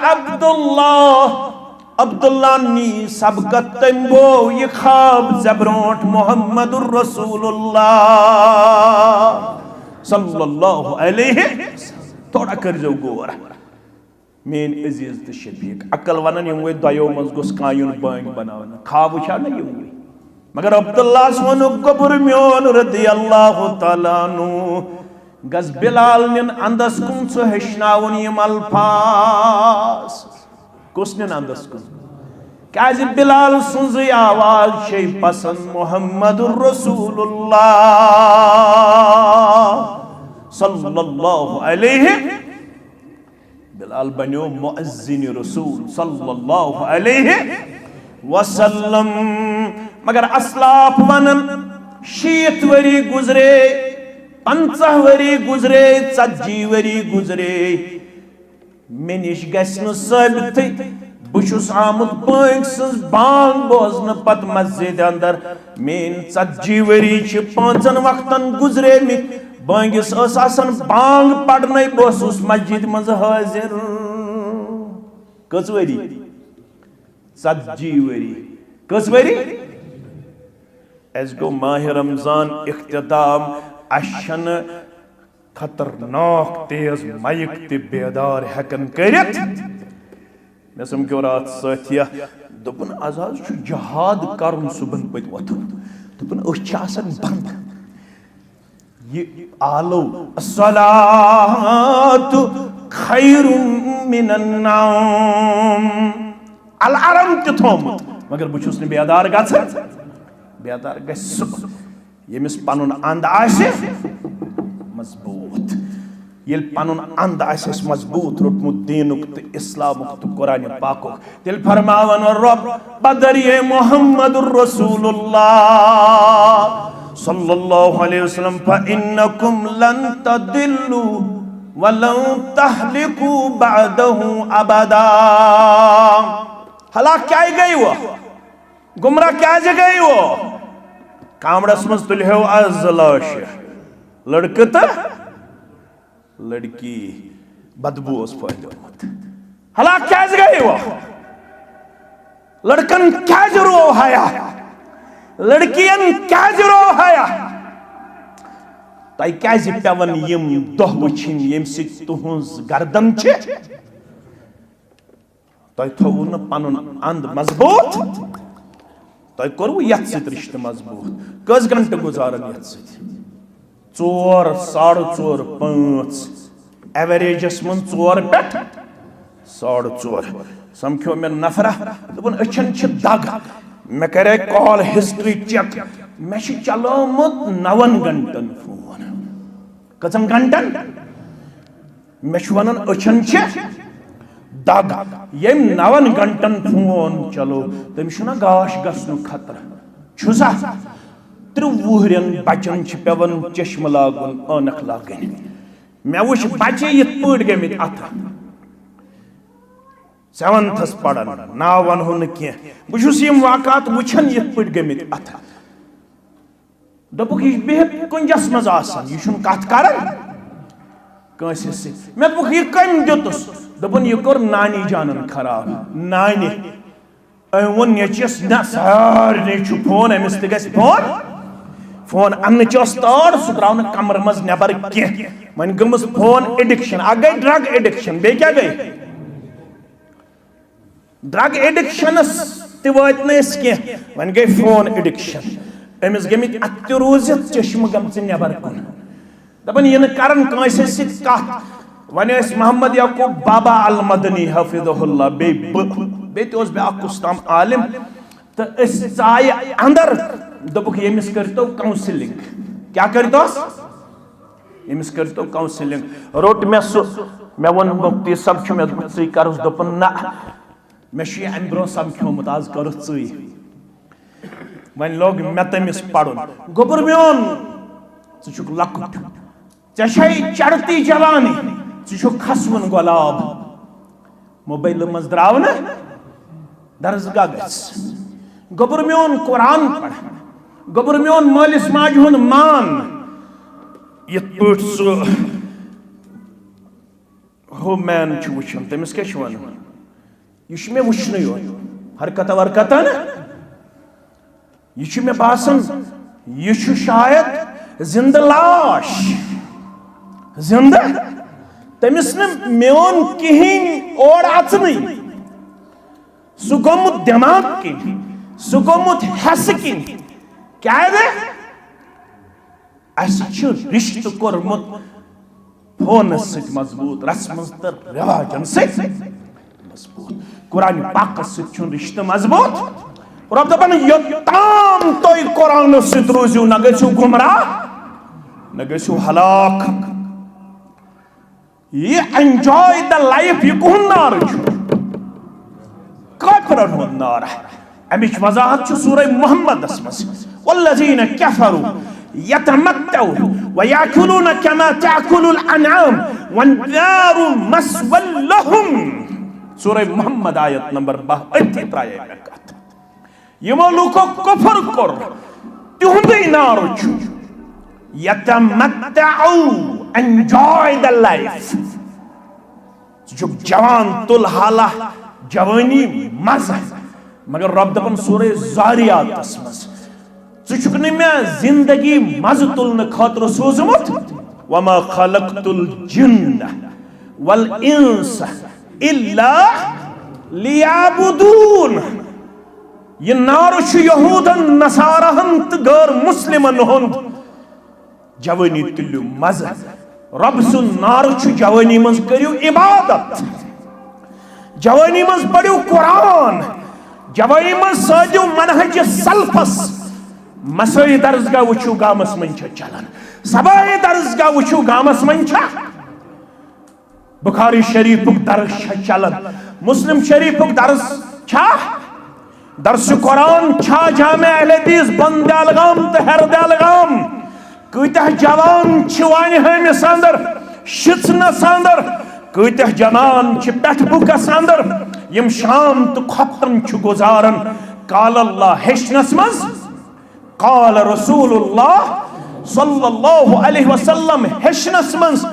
अब्दुल्ला नी सबकत तंबो ये खाब जबरोट मोहम्मदुर रसूलुल्लाह सल्लल्लाहु अलैहि थोड़ा कर जो गोर मेन अजीज तो शफीक अकल वनन यम वे दयो मज गोस कायुन बांग बनावन खाब वुछा न यम मगर अब्दुल्ला सोनु गबर म्योन रदियल्लाहु ताला नु गज बिलाल निन अंदस कुन सो हेशनावन यम अल्फाज कुस निन अंदस कुन क्याज बिलाल सुज आवाज शे पसंद मोहम्मदुर रसूलुल्लाह सल्लल्लाहु अलैहि बिलाल बन्यो मुअज्जिन रसूल सल्लल्लाहु अलैहि वसल्लम मगर अस्लाफ वनन 60 वरी गुजरे 50 वरी गुजरे 40 वरी गुजरे मे निश गसन साबित बुशुस आमुत बांग सज बांग बोजन पत मस्जिद अंदर मेन 40 वरी छ 5 वक्तन गुजरे मे बांगिस आसन बांग पढ़ने बोसुस मस्जिद मज हाजिर कस वरी 40 वरी कस वरी गो माह रमजान इख्तिताम अशन खतरनाक तेज माइक ते बेदार हेकन करित मे समझो रात साथिया दोपन आजाद छु जहाद करन सुबन पत वथुन दोपन असन बंद ये आलो अस्सलातु खैरुम मिनन नौम अलार्म ते थोमत मगर बुछुस ने बेदार गछ बेदार गस यमिस पनुन अंद आसे मजबूत येल पनुन अंद आसे मजबूत रुटमुत दीनुक ते इस्लामुक ते कुरान पाकुक तिल फरमावन रब बदरिए मुहम्मदुर रसूलुल्लाह सल्लल्लाहु अलैहि वसल्लम फ इन्नकुम लन तदिल्लु वलन तहलिकु बअदहु अबदा हलाक क्या गई वो गुमराह क्या गई वो कामड़स मज तुल्हो आज लाश लड़के तो लड़की बदबू फैलोमुत हलाक क्या गई वो लड़कन क्या रो हया लड़कियन क्या रो हया तय क्या पेवन यम दह वुछिन यम सित तुहंज गर्दन छ तय थोव न पनुन अंद मजबूत तय करव यथ सित रिश्ते मजबूत कस घंटे गुजारन यथ सित 4 4:30 5 एवरेजस मन 4 पेट 4:30 समख्यो मे नफरा दोपन अछन छ दग मे करे कॉल हिस्ट्री चेक मे छ चलोमुत 9 घंटन फोन कचन घंटन मे वनान अचन दग यम 9 घंटन फोन चलो तमिस गाश गसन खतरा 30 बचन पेवन चश्म लागन अनक लागन मे वुच बचे ये पड़ गमित अथ 7th पढ़न ना वनो न बहुत वाकत वुचन ये पड़ गमित अथ दोपुक यह बिहत कुंजस मज यह कत कर मे दोपुक यह कम दितुस दोपन यह कोर नानी जानन खराब नानी वो नेचिस ना सारे फोन अमिस फोन फोन अन्न तार सह द्राव कमर मज नबर कह वन गमस फोन एडिक्शन अ गई ड्रग एडिक्शन बे क्या गई ड्रग एडिक्शनस तत कह वन गई फोन एडिक्शन अमिस गमित अत रोजित चश्म गम नबर कुन दपन यह करन कत वन मोहम्मद याकूब बाबा अल मदनी हफिज़हुल्लाह बे ब्याक कुस्ताम आलिम तो चाय अंदर दोपुक यमिस करतो काउंसलिंग क्या करतोस यमिस करतो काउंसलिंग रोट मे मे वन मुफ्ती सब मे ची करस दोपन ना मे अम ब्रो समझोमुत आज कर ची वन लोग मे तमिस पढ़ुन गोबर मोन षुक लकुट ऐ चढ़ती जवानी षुक खसवन गुलाब मोबाइल मज द्राव न दरसगाह गस गोबर मोन कुरान पढ़ गोबर मोन मालिस माज हुन मान यथ पट सह हो मैन वुचन तमिस क्या वन यह मे वुचन यो हरकत वरकत न यह मे बासन यह शायद जिंद लाश जिंद तमिस मोन कहें और अचन सह गोमुत दिमाग किन सह गोमुत हस किन क्या रिश्त कोरमुत फोन सत मजबूत रस्म तो रिवाजन सत मजबूत कुरान पाक सत रिश्त मजबूत रब दपन योताम तुम कुरान सत रोजू न गो गुमराह न गो हलाक ये एंजॉय द लाइफ यह कुन नार काफिरन हुंद नार अमिच वजाहत सूरह मुहम्मद मज वल्लज़ीन कफ़रू यतमत्तऊन व याकुलून कमा ताकुलुल अनआम वन्नारु मस्वल लहुम सूरह मुहम्मद आयत नंबर 32 त्राय कत यमो लुको कुफर कर तिहुंदे नार यतमत्तऊ एंजॉय द लाइफ जो जवान तुल हाला जवानी मजा मगर रब दपन सूरह ज़ारियात मज षुक मे जिंदगी मज तुलन खतर सोजमुत वमा खलक़तुल जिन्न वल इंस इल्ला लियाबुदून यह नार यहूदन नसारहन तो गैर मुस्लिमन हुंद जवानी तुल्यू मज रब सुन नार जवानी मज करियो इबादत जवानी मज पढ़ियो कुरान जवानी मज सजो मनहज सल्फस मसई दरसगाह वुचू गामस मन चलन सबाई दरसगाह वुचू गामस मन बुखारी शरीफ दर्स चलन मुस्लिम शरीफ दर्स दर्स कुरान जामे अहले हदीस बंदलगाम तो हरदलगाम कतः जवान वन हमिस अंदर शिचनस अंदर कतः जवान पेठबुकस अंदर यम शाम तो खतन गुजारन काल अल्लाह हेचनस मज काल रसूलुल्लाह सल्लल्लाहु अलैहि वसल्लम हेचनस मज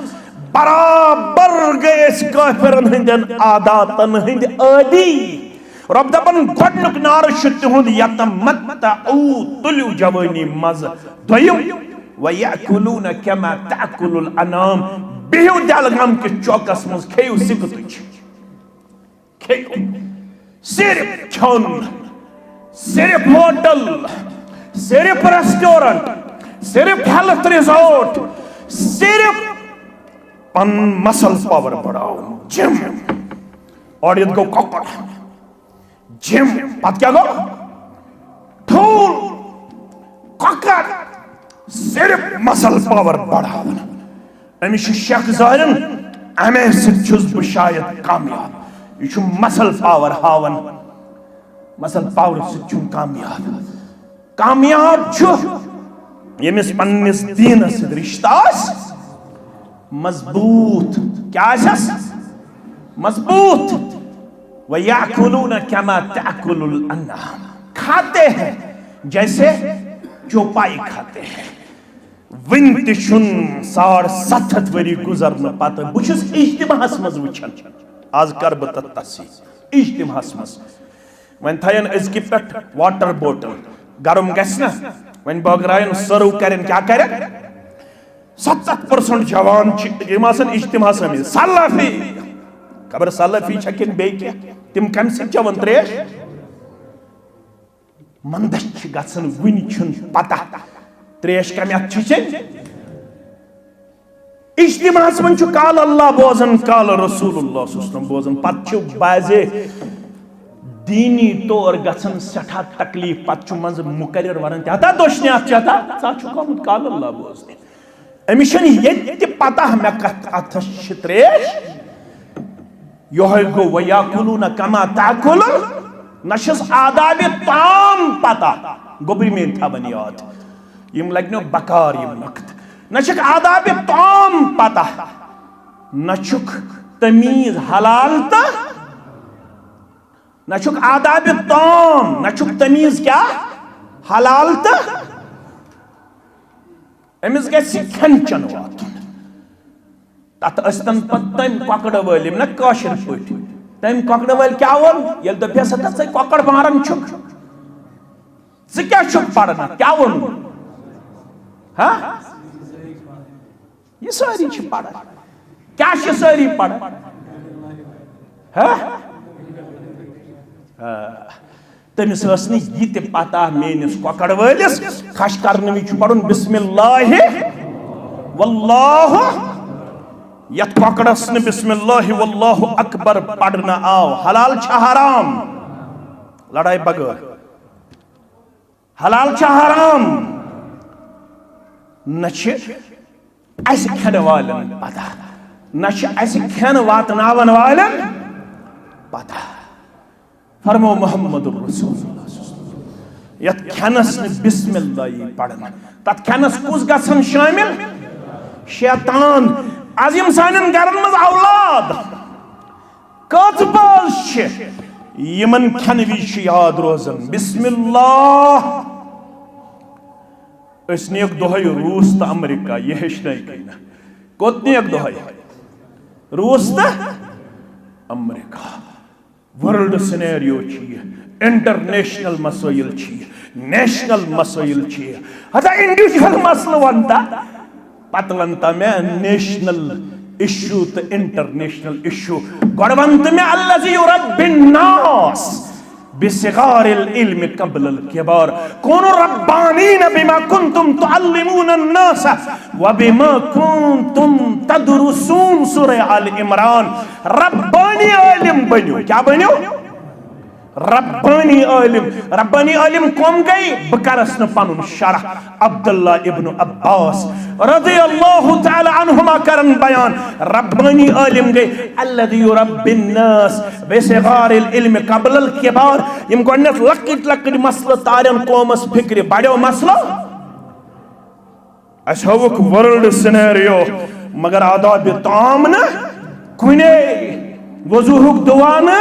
बराबर गए काफिरन हंदन आदातन हंद आदि रब दपन गोडनुक नार तुंद यतमत्तऊ तुल्यू जवानी मज दोयम वयअकुलून कमा ताकुलुल अनाम बिहु दलगम के चौकस मज खेयु सिकतुच खेयु सिर्फ खन सिर्फ होटल सिर्फ रेस्टोरेंट सिर्फ हेल्थ रिजॉर्ट सिर्फ पन मसल पावर बढ़ाओ जिम और ये गो कॉकर जिम पत क्या गो ठूल कॉकर सिर्फ मसल पावर बढ़ावन अमिश शेख जारन अमे सु शायद कामयाब यह मसल पावर हावन मसल पावर सु कामयाब कामयाब यमिस पन्निस दीनस रिश्ता मजबूत क्या मजबूत वयाकुलून कमा ताकुलुल अन्नाम खाते हैं जैसे चौपाई खाते हैं वन तुन 750 वरी गुजरने पत बहुत इज्तिमास मज वुचान आज कर बह तस्वीर इज्तिमास मज वन थयन अजकि पे वाटर बोतल गर्म गना वन बगरायन सर्व करें क्या करें 70% जवान इज्तिमास में सलाफी खबर सलाफी छकिन बे क्या तिम कम से चवन त्रेश मंदच गसन वन पता त्रेश कम इज्तिमास मन काल अल्लाह बोजन काल रसूलुल्लाह बोजन पत बाजे दीनी तौर गसन सठा तकलीफ पत मज मुकर्रर वन तथा दोशने चाहता काल अल्लाह बोजन अमिस ये पता मे कत त्रेश योह गो वयाकुलून कमा ताकुलुन नशस आदाब ताम पता गोबरी में था बनी याद यम लगनो बकार यम नक्त नशक आदाब ताम पता नशुक तमीज हलाल ता नशुक आदाब ताम नशुक तमीज क्या हलाल ता अमिस गसी खंचन वातुन तत अस्तन पत्तम कोकड़ वलिम न काशिर पट तम कोकड़ वल क्या वोन यल दफेस त कोकड़ मारन छुक ज क्या छुक पड़ना क्या वोन हां ये सारी छ पड़ क्या छ सारी पड़ हां तमिस असनी ये पता मेनिस कोकड़ वलिस खश करने वि छ पड़न बिस्मिल्लाह वल्लाहु यत कोकड़स ने बिस्मिल्लाह वल्लाहु अकबर पढ़ना आओ हलाल छ हराम लड़ाई बगैर हलाल छ हराम न अस खन वालन पता न अस खन वातनावन वालन पता फरमो मोहम्मदुर रसूलुल्लाह यत खनस ने बिस्मिल्लाह पढ़ना तत खनस कुस गसन शामिल शैतान आजिम सानन गरन मज औलाद कत बाज यमन खन वि याद रोजन बिस्मिल्लाह असनियक दोहय रूस तो अमेरिका ये हेचन कह कोतनियक दोहय रूस तो अमेरिका वर्ल्ड सिनेरियो इंटरनेशनल मसइल नेशनल मसइल हता इंडिविजुअल मसल वनता पत वनता मैं नेशनल इशू तो इंटरनेशनल इशू गोड़ वनत में अल्लज़ी युरब्बिन नास बिसिगारिल इल्म क़ब्लल किबार कूनू रब्बानीन बिमा कुंतुम तुअल्लिमून अन्नास व बिमा कुंतुम तदरुसून सूरह आल इमरान रब्बानी आलिम बनो क्या बनो रब्बानी आलिम कौम गई बकरस न पनुन शरह अब्दुल्ला इब्न अब्बास रज़ियल्लाहु तआला अन्हुमा करन बयान रब्बानी आलिम गई अल्लज़ी युरब्बिन नास बिसिगारिल इल्म क़ब्लल किबार यम गोनत लकट लकट मसला तारन कौमस फिक्र बड़ो मसला अशवक वर्ल्ड सिनेरियो मगर आदाब ताम न कुने वजूहुक दुआ न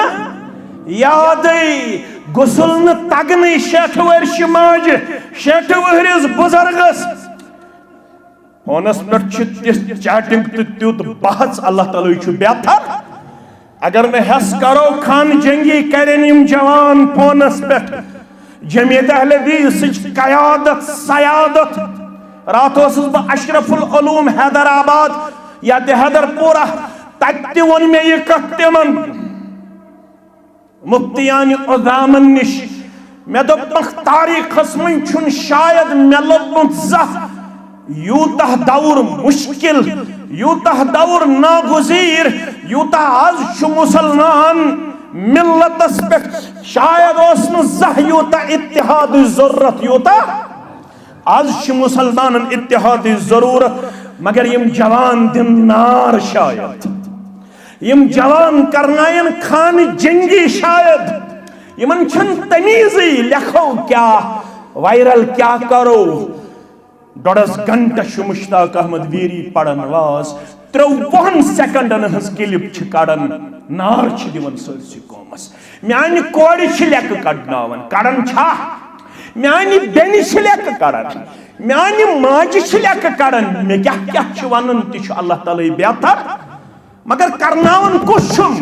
याद गुसल न तगन 60 वर्ष मज 60 वहरिस बुजुर्गस फोनस पे चैटिंग तुत बहस अल्लाह ताला बेहतर अगर मैं हस करो खान जंगी करें जवान फोनस पे जमीयत अहले हदीस कयादत सयादत रात बह अशरफुल उलूम हैदराबाद या हैदरपुरा तत वन मे यह कथ तिमन मुफ्तियान उज़ामन निश मे दोपख तारीखस मन शायद मे लोबमुत ज़ह यूतह दौर मुश्किल यूतह दौर नागुज़ीर यूतह आज मुसलमान मिल्लतस पे शायद ज़ह यूतह इत्तिहाद ज़रूरत यूतह आज मुसलमान इत्तिहाद ज़रूरत मगर यम जवान दिन नार शायद यम जवान करनायन खान जंगी शायद यमन छन तमीज़ी लिखो क्या वायरल क्या करो 1.5 घंटे मुश्ताक अहमद वीरी पढ़न वाज 53 सेकंडन हज क्लिप कड़न नार दिवन सरसी कौमस म्यान कोड़ लेक कड़नावन कड़न छा म्यान बेन लेक कड़न म्यान माज लेक कड़न मे क्या क्या वन अल्लाह ताला बेहतर मगर करनावन कुछुम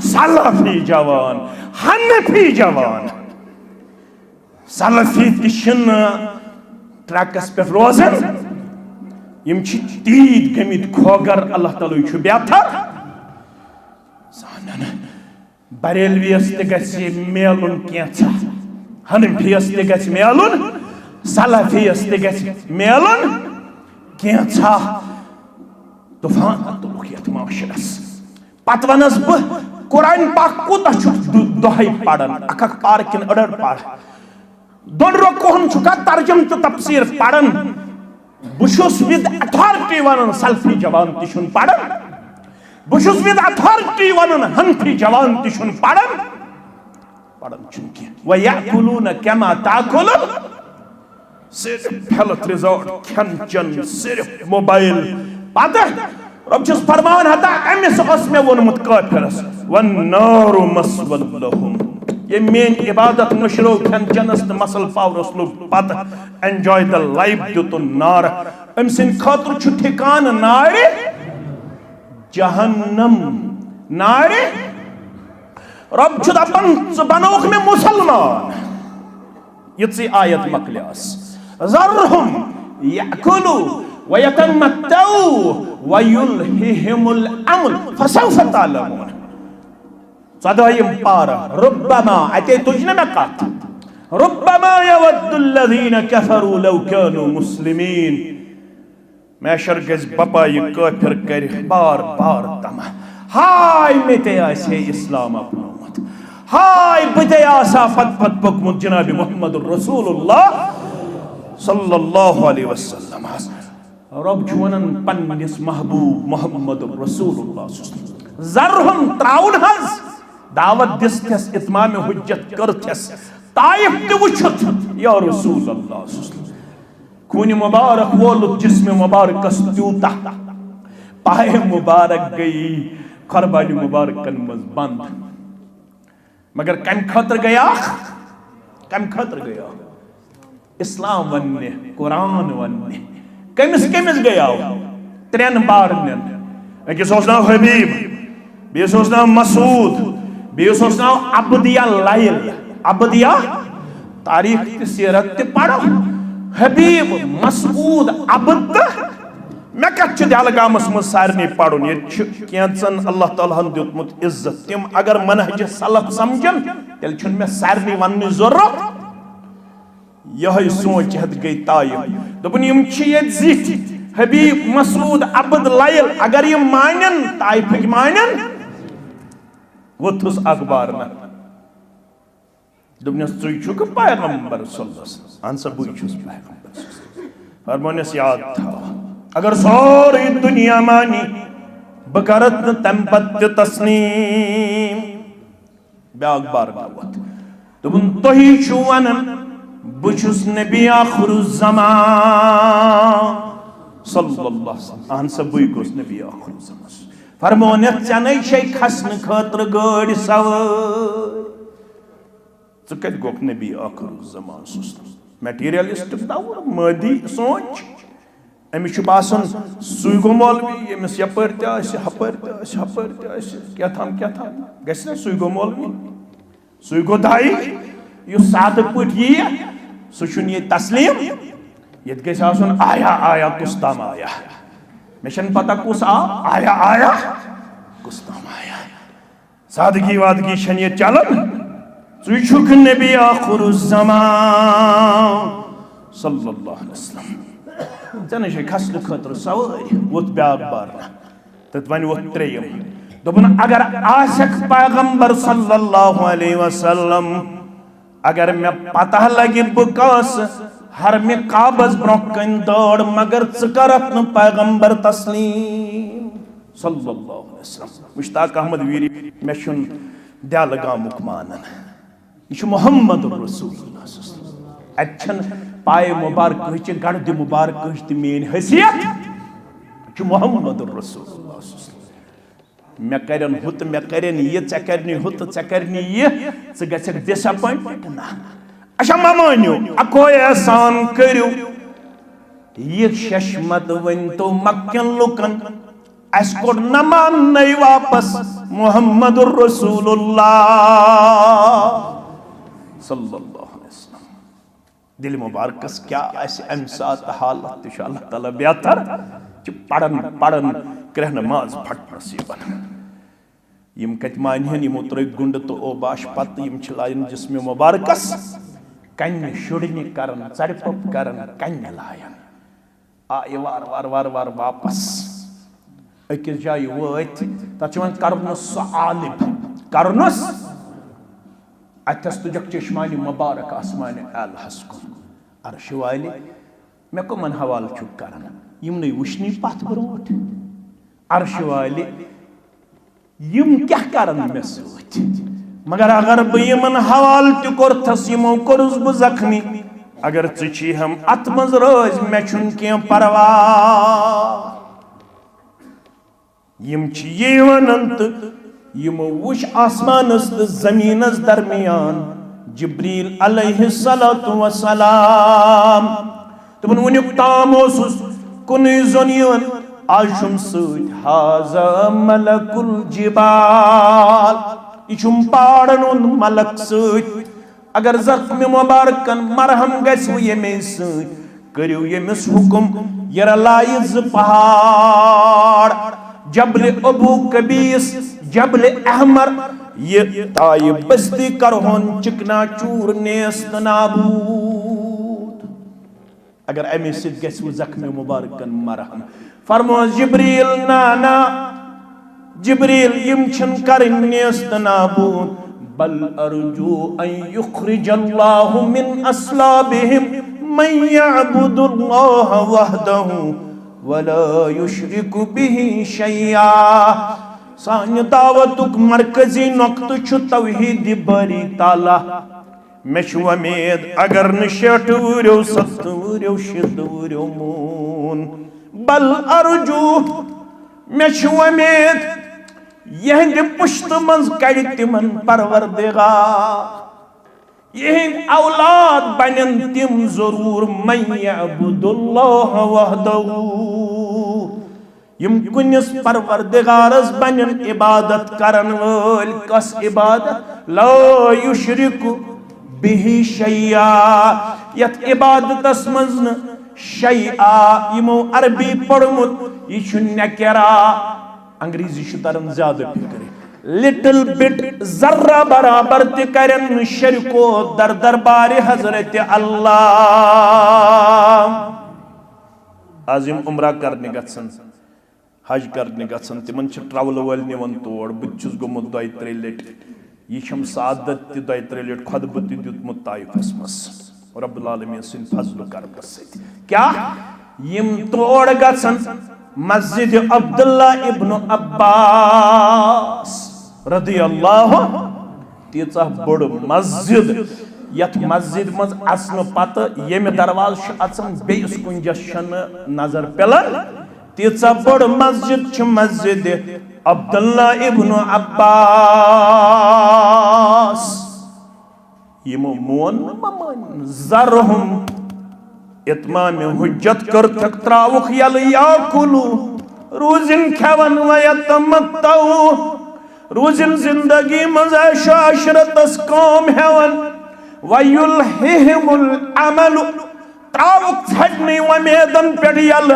सलफी जवान हनफी जवान सलफी तिशन ट्रैकस पे रोजन यम तीत गमित खोगर अल्लाह ताला छु बेहतर सानन बरेलवियस ते गछि मेलुन केचा हनफियस ते गछि मेलुन सलफियस ते गछि मेलुन केचा तूफान तुलुकियत माशरस पतवनस ब कुरान पाक कोता छु दोहै पढ़न अकक पार किन अडर पार दोन रोकोहन छुका तर्जम तो तफसीर पढ़न बुशुस विद अथॉरिटी वनन सल्फी जवान तिशुन पढ़न बुशुस विद अथॉरिटी वनन हनफी जवान तिशुन पढ़न चुनकी व याकुलून कमा ताकुलुन सिर्फ हेल्थ रिजॉर्ट खनचन सिर्फ मोबाइल पाता रब छस फरमान हता एमिस असमे वनमुत काफिरस वन नारु मस्वल लहुम ये मेन इबादत मुशरो खनचनस मसल पावरस लोग पत एंजॉय द लाइफ दुतु नार अम सिन खातिर छु ठिकान नारे जहन्नम नारे रब छु दपन बनोख में मुसलमान यत्सी आयत मकल्यास ज़रहुम याकुलु व यतमत्तउ व युल्हिहिमुल अमल फसौफ तालमून सदायम पारा रुब्बमा अते तुझने में कहा रुब्बमा यवद्दुल्लज़ीन कफरू लौ कानू मुस्लिमीन मैशर गज बपा ये काफिर कर बार बार तमा हाय मेते आसे इस्लाम अपनोमत हाय बते आसा फत फत पकमुत जनाब मुहम्मद रसूलुल्लाह सल्लल्लाहु अलैहि वसल्लम रब जुवनन पन्निस महबूब मुहम्मद रसूलुल्लाह ज़रहुम त्राउन हज दावत दिस इत्माम हुज्जत करथस ताइफ ते वुछत या रसूल अल्लाह खून मुबारक वोल जिस्म मुबारक कस्तूता पाए मुबारक गई खरबानी मुबारक कन मज बंद मगर कम खतर गया इस्लाम वन्ने कुरान वन्ने कमिस गया त्रेन बार अकिस नाव हबीब बेस नाव मसूद बेस नाव अबदिया लाइल अबदिया तारीख सीरत पढ़ो हबीब मसूद अबद मे कत दलगामस मज सारे पढ़ुन ये अल्लाह ताला दितमुत इज्जत तिम अगर मनहज सलफ समझन तेल छुन मे सारे वन जरूरत यह सोच हद गई तायब दोपन यम जिथ हबीब मसूद अबद लाइल अगर ये मानन ताइफ मानन वोथुस अखबार न दोपनस तुक पैगंबर सल्लल्लाहु आंसर बुझुस पैगंबर फरमानस याद था अगर सारी दुनिया मानी बकरत न तंपत तस्नीम ब्याग बार गावत दोपन तोही छु वनन बुशुस नबी आखिरुज़्ज़मान सल्लल्लाहु अलैहि वसल्लम आंसर बुइकुस नबी आखिरुज़्ज़मान फरमाने चने शे खसन खतर गाड़ी सवार कत गोक नबी आखिरुज़्ज़मान सल्लल्लाहु मटेरियलिस्ट दौर मादी सोच अमिस बासन सुई गो मौलवी यमिस यपर हपर क्या थाम गस सुई गो मौलवी सुई गो दाई यु साद पट ये सुन ये तस्लीम ये गस आया आया कुस्ताम आया मिशन पता कुस आया कुस्ताम आया सादगी वादगी शन ये चलन तुक नबी आखिरुज़्ज़मान सल्लल्लाहु अलैहि वसल्लम चने शे खसन खतर सवार वोत ब्याग बार तत वन वोत त्रेयम दोपन अगर आशक पैगंबर सल्लल्लाहु अलैहि वसल्लम अगर मैं पता लगे बकास हर में काबज ब्रोकन दौड़ मगर कर पैगंबर तस्लीम सल्लल्लाहु अलैहि वसल्लम मुश्ताक अहमद वीरी मे छुन दिल गामुक मानन यह मोहम्मद रसूलुल्लाह अतन पाए मुबारक गर्द मुबारक मेन हैसियत मोहम्मद रसूलुल्लाह मे करन हुत मे करन ये ऐ करनी हुत ऐ करनी ये ज गछक डिसअपॉइंटमेंट ना अच्छा मानियो अको एहसान करियो ये शशमत वन तो मक्कन लुकन अस को न मान वापस मोहम्मद रसूलुल्लाह सल्लल्लाहु अलैहि वसल्लम दिल मुबारकस क्या ऐसे अमसात हालत तो अल्लाह ताला बेहतर पढ़न पढ़न क्रह नमाज फट नसीबन यम कत मानहन यमो त्रै गुंड तो ओबाश पत यम लायन जिस्म मुबारकस कन्न शुड़नि करन चरपप करन कन्न लायन आय वार वार वार वार वापस अकिस जाय वत तत करनस आलिब करनस अतस तुजक चश्मानी मुबारक आसमान आल हस्कुन अर्श वाले मे कमन हवाल छु करन यमने वुश्नी पथ ब्रोट अर्श वाले यम क्या करन मे सत मगर अगर बह यमन हवाल त कोरथस यमो कोरुस बह जख्मी अगर ची हम अत मज रोज मे छुन कह परवाह यम ये वनन तो यमो वुश आसमानस तो जमीनस दरमियान जिब्रील अलैहिस्सलातु वस्सलाम तुमन वनुक ताम ओसुस कुन जोनियन आशुम सत हाजा मलकुल जिबाल इचुम पाड़न मलक सत अगर जख्म मुबारकन मरहम गसु यमे सत करियो यमिस हुकुम यर लाइज पहाड़ जबल अबू कबीस जबल अहमर ये ताय बस्ती करहोन चिकना चूर नेस्त नाबूद अगर अमे सिद गसु जख्म मुबारकन मरहम फरमो जिब्रील नाना जिब्रील यम छन करन नेस्त नाबूद बल अर्जू अन युखरिज अल्लाहु मिन अस्लाबिहिम मन यअबुदुल्लाह वहदहु वला युशरिकु बिही शैया सान दावतुक मरकजी नुक्त छु तौहीद बारी ताला मे छु उम्मीद अगर न 60 वुर्यो 70 वुर्यो 100 वुर्यो मून बल अर्जू मे छु उम्मीद यहंद पुश्त मंज कड़ तिमन परवरदिगार यहंद औलाद बनन तिम जरूर मन यअबुदुल्लाह वहदहु यम कुनिस परवरदिगारस बनन इबादत करन वल कस इबादत ला युशरिकु बिही शैया यत इबादतस मंज न शैया यमो अरबी पढ़मुत यह छु नकरा अंग्रेजी छु तरन ज्यादा फिक्र लिटिल बिट जर्रा बराबर ते करन शरको दर दरबार हजरत अल्लाह आजिम उम्रा करने गसन हज करने गसन तिमन छ ट्रैवल वल निवन तोड़ बुछुस गोमुत 2-3 लट यह छम सादत ते 2-3 लट खुतबत दितमुत ताइफस मस रब्बुल आलमीन सिन फजल करमस सत क्या यम तोड़ गसन मस्जिद अब्दुल्ला इब्न अब्बास रदियल्लाहु तीचा बड़ मस्जिद यथ मस्जिद मज असन पत यम दरवाज अचन बेस कुंजस नजर पेलन तीचा बड़ मस्जिद छ मस्जिद अब्दुल्ला इब्न अब्बास यमो मोन जरहुम इतमाम हुज्जत कर तक त्रावुख यल याकुलु रोजिन खवन व यतमत्तउ रोजिन जिंदगी मज अशरतस काम हेवन व युलहिमुल अमल त्रावुख छडने व मैदान पेट यल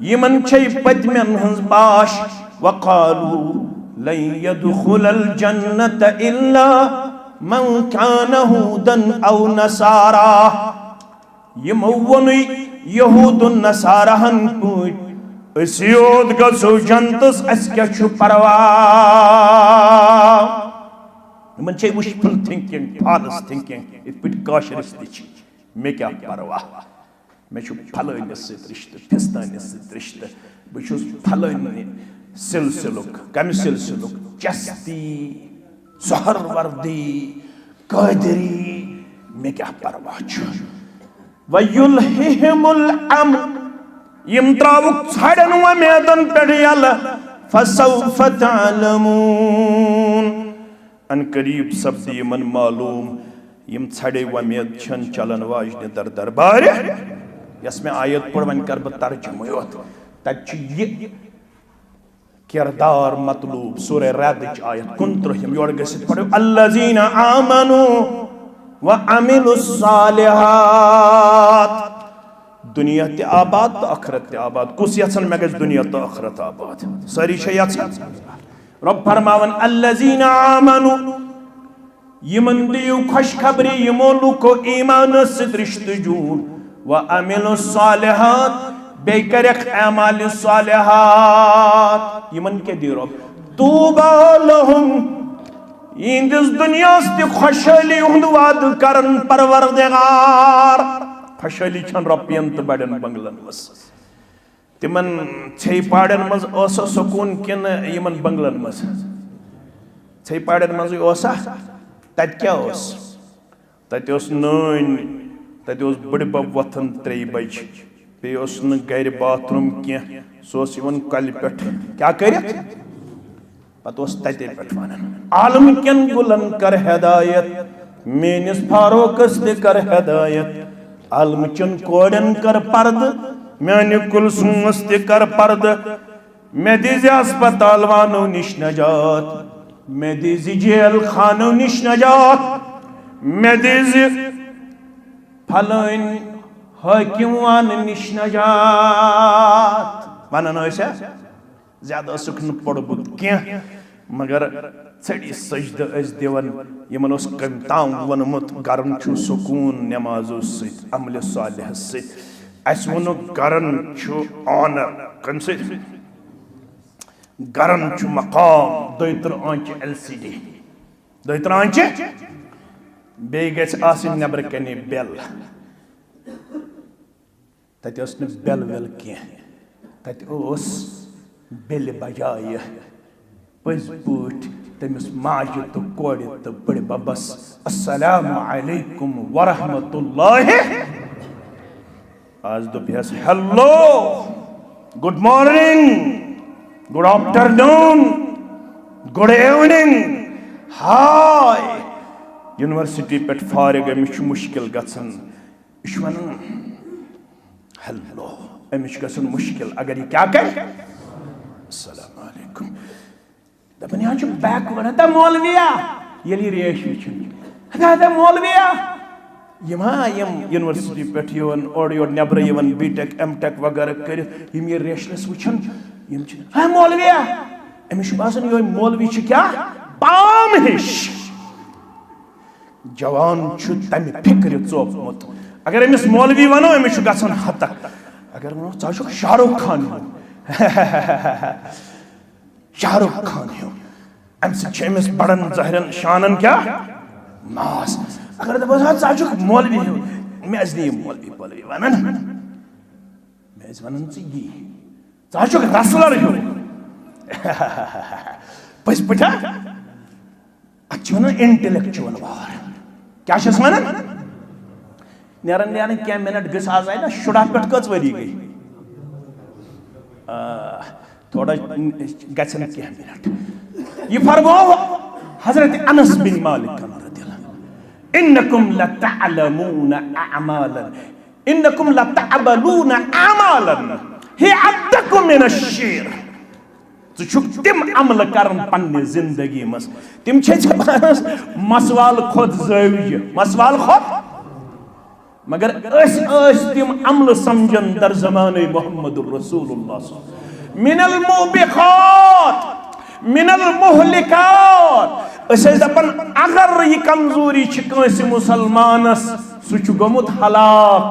यमन छै पतमन हंस बाश वकालू लन यदखुलल जन्नत इल्ला मन कान हुदन औ नसारा यमो वनु यहूद नसारहन पुट असियोद गसो जन्नतस अस क्या छु परवाह यमन छै विशफुल थिंकिंग फॉल्स थिंकिंग इत पिट काशरस दिच मे क्या परवाह मे छु फलानिस सत रिश्ते फिस्तानिस सत रिश्ते बह छुस फलानि सिलसिलुक कम सिलसिलुक चस्ती सहरवर्दी कादरी मे क्या परवाह वयुल्हिहिमुल अम्र यम त्रावुक छड़न व मैदान पे यल फसौफ तअलमून अन करीब सब्दी यमन मालूम यम छड़े व मैद छन चलन वाजने दर दरबार यस्में आयत पढ़ वन कर ब तर्जुमे तच ये किरदार मतलूब सूरह रद आयत 29 योर गसित पढ़ो अल्लज़ीना आमनू व अमिलुस्सालिहात दुनिया ते आबाद तो आखिरत ते आबाद कुस यसन में गस दुनिया तो आखिरत आबाद सारी शय यसन रब फरमावन अल्लज़ीना आमनू यमन दियो खुशखबरी यमो लुको ईमान सित रिश्ते जोड़ व अमिलुस्सालिहात बेकरख अमाल सालिहात यमन के दी रब तूबा लहुम इंदिस दुनिया से खुशहाली हुंद वाद करन परवरदिगार खुशहाली छन रपियन त बड़न बंगलन मस तिमन छे पाड़न मज ओस सुकून किन यमन बंगलन मस छे पाड़न मज ओसा तत क्या ओस तत ओस नन तत ओस बड़ बब वथन 3 बज पे गर बाथरूम क्या सोन कल पे क्या कर पे वन आलम कन गुलन कर हिदायत मेनिस फारूकस कर हिदायत आलम चन कोड़न कर पर्द माने कुलसूमस कर पर्द मे दिज अस्पताल वानो निश नजात मे दिज जेल खानो निश नजात मे दिज फलन हाकिमान निश नजात वनान ज्यादा सुख न पड़बुत क्या मगर छड़ी सजद दिवन यमन कमताम वनमुत गरन छु सुकून नमाजो सत अमल सालिह सत अस वनु गरन छु ऑनर कम से गरन छु मकाम दोतर आंच एलसीडी दोतर आंच बे गस आसिन नबर कने बेल तत बेल वेल क्या तत बेल बजाय पज पट तमिस माजि तो कोड़ तो बड़ बबस अस्सलामु अलैकुम वरहमतुल्लाहि आज दोपहर hello good morning good afternoon good evening hi university पे फारिग अमिश मुश्किल गसन वन हेलो अमिश गसन मुश्किल अगर ये क्या कर अस्सलामु अलैकुम दपन यहाँ बैकवर्ड हता मौलविया ये रेश हता मौलविया यम यूनिवर्सिटी पे और योर नबर बीटेक एमटेक वगैरह कर ये रेशनस वुचन हाँ मौलविया अमिश बासन यो मौलवी क्या पाम हिश जवान तमि फिक्र चोपमुत अगर अमिस मौलवी वनो अमिस गसन हतक अगर वो शाहरुख खान हो शाहरुख खान हो अमिस बड़न जहरन शानन क्या मास अगर दपान मौलवी हो मे मौलवी मौलवी वनन मे वन रसलर हो पज पा अन इंटेलेक्चुअल वार क्या वन नेरन क्या मिनट गस आज आए ना शुरा पे कच वरी गई थोड़ा गसन क्या मिनट ये फरमाओ हजरत अनस बिन मालिक इन्नकुम लतअलमून अअमालन इन्नकुम लतअबलून अअमालन ही अद्दकुम मिन अश्शीर तुम अमल करन पन्ने जिंदगी मस तिम छे मसवाल खुद ज़ाविज मसवाल खुद मगर तिम अमल समझन दर ज़माने मुहम्मदुर रसूलुल्लाह मिनल मुबिक़ात मिनल मुहलिकात दपन अगर यह कमजोरी कंस मुसलमानस सह गोमुत हलाक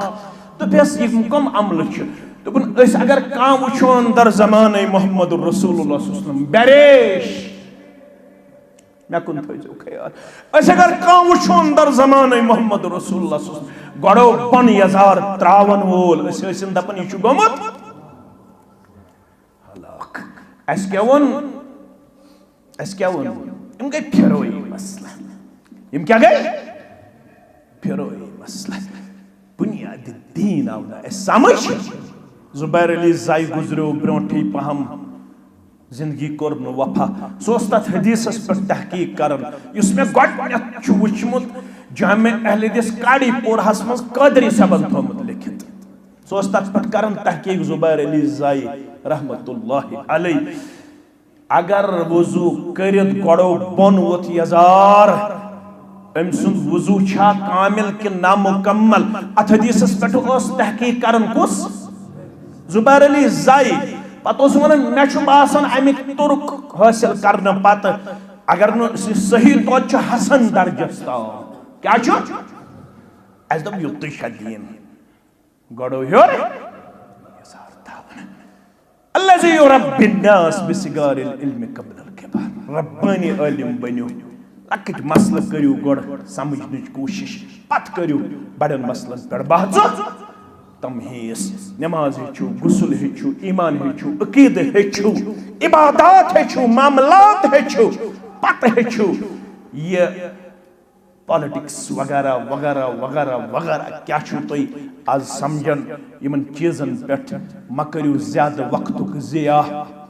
तो यह कम अमल दोपन अगर कह वुचोन दर ज़माने मुहम्मदुर रसूलुल्लाह बेरेश मे कुन थो ख्याल अगर कह वुचोन दर ज़माने मुहम्मदुर रसूलुल्लाह गड़ो बन यजार त्रावन वोल दपन यह गोमुत अस क्या वोन यम गई फिरोई मसला यम क्या गई फिरोई मसला बुनियाद दीन आव ना समझ जुबैर अली जाई गुजरो ब्रोंठी पहम जिंदगी कोर वफा सोस तथ हदीसस पर तहकीक करन इसमें गोडनेथ वुचमुत जामे अहले हदीस काड़ी पोरहस मज कादरी सबक थोमुत लिखित सोस तथ पर करन तहकीक जुबैर अली जाई रहमतुल्लाहि अलैहि अगर वजू करित गड़ो बन वोत यजार अम सुन वजू छा कामिल कि नामुकम्मल अथ हदीसस पर ओस तहकीक करन कुस जुबैर अली जाई पत वन मे बासान अमिक तुर्क हासिल करने पत अगर सही तो हसन दर्जस ताव क्या दप युत दीन गड़ो हर अल्लज़ी युरब्बिन्नास बिसिगारिल इल्मि क़ब्लल किबार रब्बानी आलिम बनियो लकट मसल करियो गड़ समझने कोशिश पत करियो बड़न मसलन पर बहस तमहीस नमाज हेचु गुस्ल हेचु ईमान हेचु अकीद हेचु इबादत हेचु मामलात हेचु पत हेचु ये पॉलिटिक्स वगैरह वगैरह वगैरह वगैरह क्या छु तोय आज समझन यमन चीजन पेट मकरियो ज्यादा वक्तुक जिया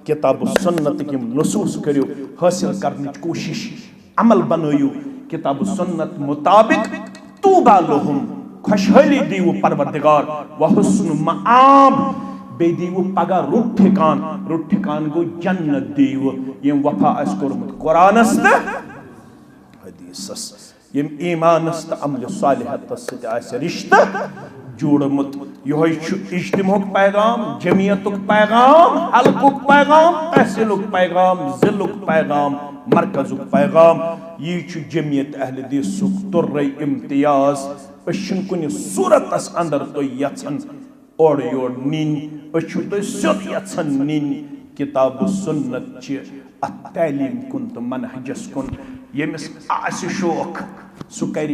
किताब सुन्नत के नसूस करियो हासिल करने कोशिश अमल बनइयो किताब सुन्नत मुताबिक तूबा लहुम खुशहाली दीव परवरदिगार व हुस्न मआब बे दीव पगा रुट ठिकान गो जन्नत दीव यम वफा अस कोरमुत कुरानस त हदीसस यम ईमानस त अमल सालिहत सत आस रिश्ता जोड़मुत यह इज्तिमाउक पैगाम जमियतुक पैगाम हलकुक पैगाम तहसीलुक पैगाम जिलुक पैगाम मरकजुक पैगाम ये जमियत अहले हदीसुक तुर्र इम्तियाज कुन सूरतस अंदर तो यन ओर योर नीन तो सोद यन नीन किताब सुन्नत तलीम कुन तो मनहजस कुन यमिस आस शौक सह कर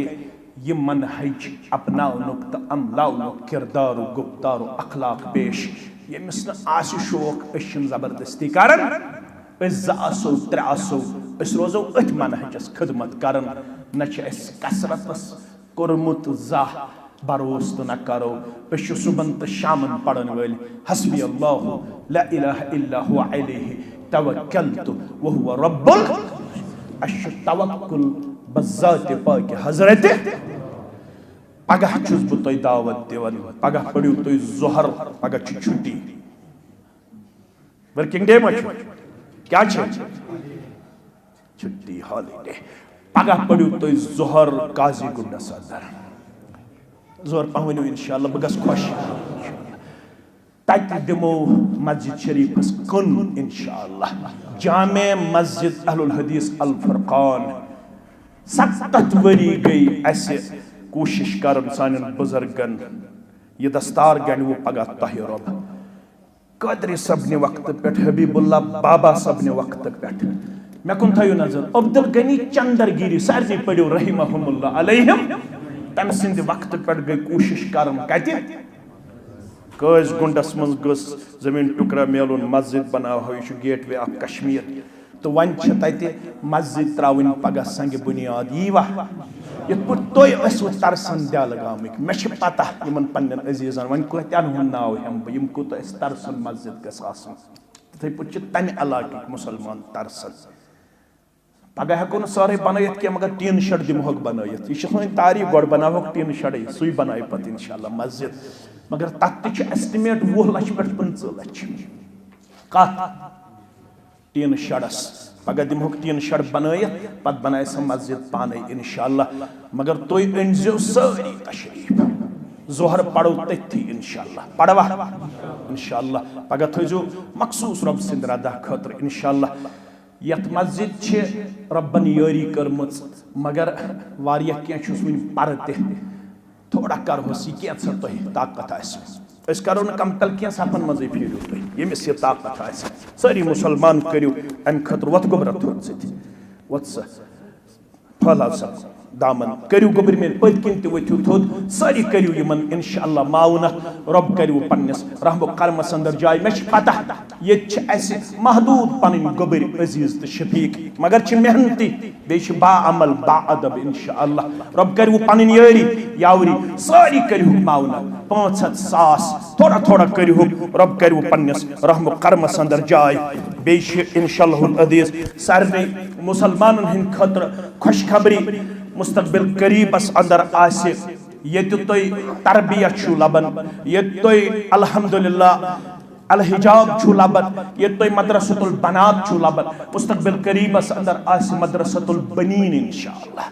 यह मनहज अपनाउनुक तो अमलाउनुक किरदार गुफ्तार अखलाक पेश यमिस आस शौक जबरदस्ती करन आसो त्रे आसो रोजो अथ मनहजस खिदमत करन न कसरतस कोरमुत जाह भरोस तो न करो सुबन तो शामन पढ़न वाल हस्बी अल्लाह ला इलाहा इल्ला हुवा अलैहि तवक्कलतु व हुवा रब्बुल अर्श तवक्कुल बज़ात पाक हजरत पगह छुस बह तोय दावत दिवन पगह पढ़ियो तुय जोहर पगह छुट्टी वर्किंग डे मच क्या छुट्टी हॉलिडे पगह पढ़ियो तुय जोहर काजी गुंडा सदर जोहर पहनो इंशाअल्लाह बगस खुश तत दिमो मस्जिद शरीफस कुन इंशाअल्लाह जामे मस्जिद अहलुल हदीस अल फुरकान 70 वरी गई ऐसे कोशिश करन सानन बुजुर्गन ये दस्तार गन वो पगह तह रब कादरी सबने वक्त पे हबीबुल्लाह बाबा सबने वक्त पे मे कुन थो नजर अब्दुल गनी चंदरगिरी सारे पढ़ो रहिमहुमुल्लाह अलैहिम तम सिंद वक्त पे गई कोशिश करन कत कज गुंडस मज गस जमीन टुकड़ा मेलुन मस्जिद बनाव यह गेट वे ऑफ कश्मीर तो वन तत मस्जिद त्रावन पगह संग बुनियाद यी वा यथ पे तुम तरसन दिल गामिक मे पता इन पन्न अजीजन वन कतन हुंद नाव हम बह कूत तरसन मस्जिद गसन तथे पे तम इलाक मुसलमान तरसन पगह हेको न सारे बनत क्या मगर टीन शड दिमोक बनत यह सी तारीफ गो बनावोक टीन शड सु बन पे इंशाल्लाह मस्जिद मगर तथ एस्टिमेट 20 लक्ष पे 15 लक्ष कत टीन शडस पगह दिमोक टीन शड बनत पत बनाए सह मस्जिद पाने इंशाल्लाह मगर तुम अनजो सारी तशरीफ जोहर पढ़ो तथी इंशाल्लाह पढ़वा इंशाल्लाह पगह थो मखसूस रब सिंद रदा खतर इंशाल्लाह यथ मस्जिद रब्बन यारी कर्म मगर वारिया क्या वन पर थोड़ा करहोस यह कैंसर तुम ताकत करो न कमतल क्या सफन मजे फिर तुम यमिस यह ताकत सारी मुसलमान करो अम खतर वत गोबर थोड़ सत वत सा फल सब दामन करियो गोबर में पदकिन ते वथियो थोद सारी करियो यमन इंशाअल्लाह माउनत रब करियो पन्नस रहमो करम संदर जाय मे पता ये ऐसे महदूद पन गोबर अजीज तो शफीक मगर मेहनती बे बा अमल बा अदब इंशाअल्लाह रब करियो पन यारी यावरी सारी करियो माउनत 500,000 थोड़ा थोड़ा करियो रब करियो पन्नस रहमो करम संदर जाय बे इंशाअल्लाह अजीज सारे मुसलमानन हिंद खतर खुशखबरी मुस्तकबिल करीबस अंदर आसे ये तुई तरबियत छु लबन ये तुई अल्हम्दुलिल्लाह अल हिजाब छु लबन ये तुई मदरसतुल बनात छु लबन मुस्तकबिल करीबस अंदर आसे मदरसतुल बनीन इंशाअल्लाह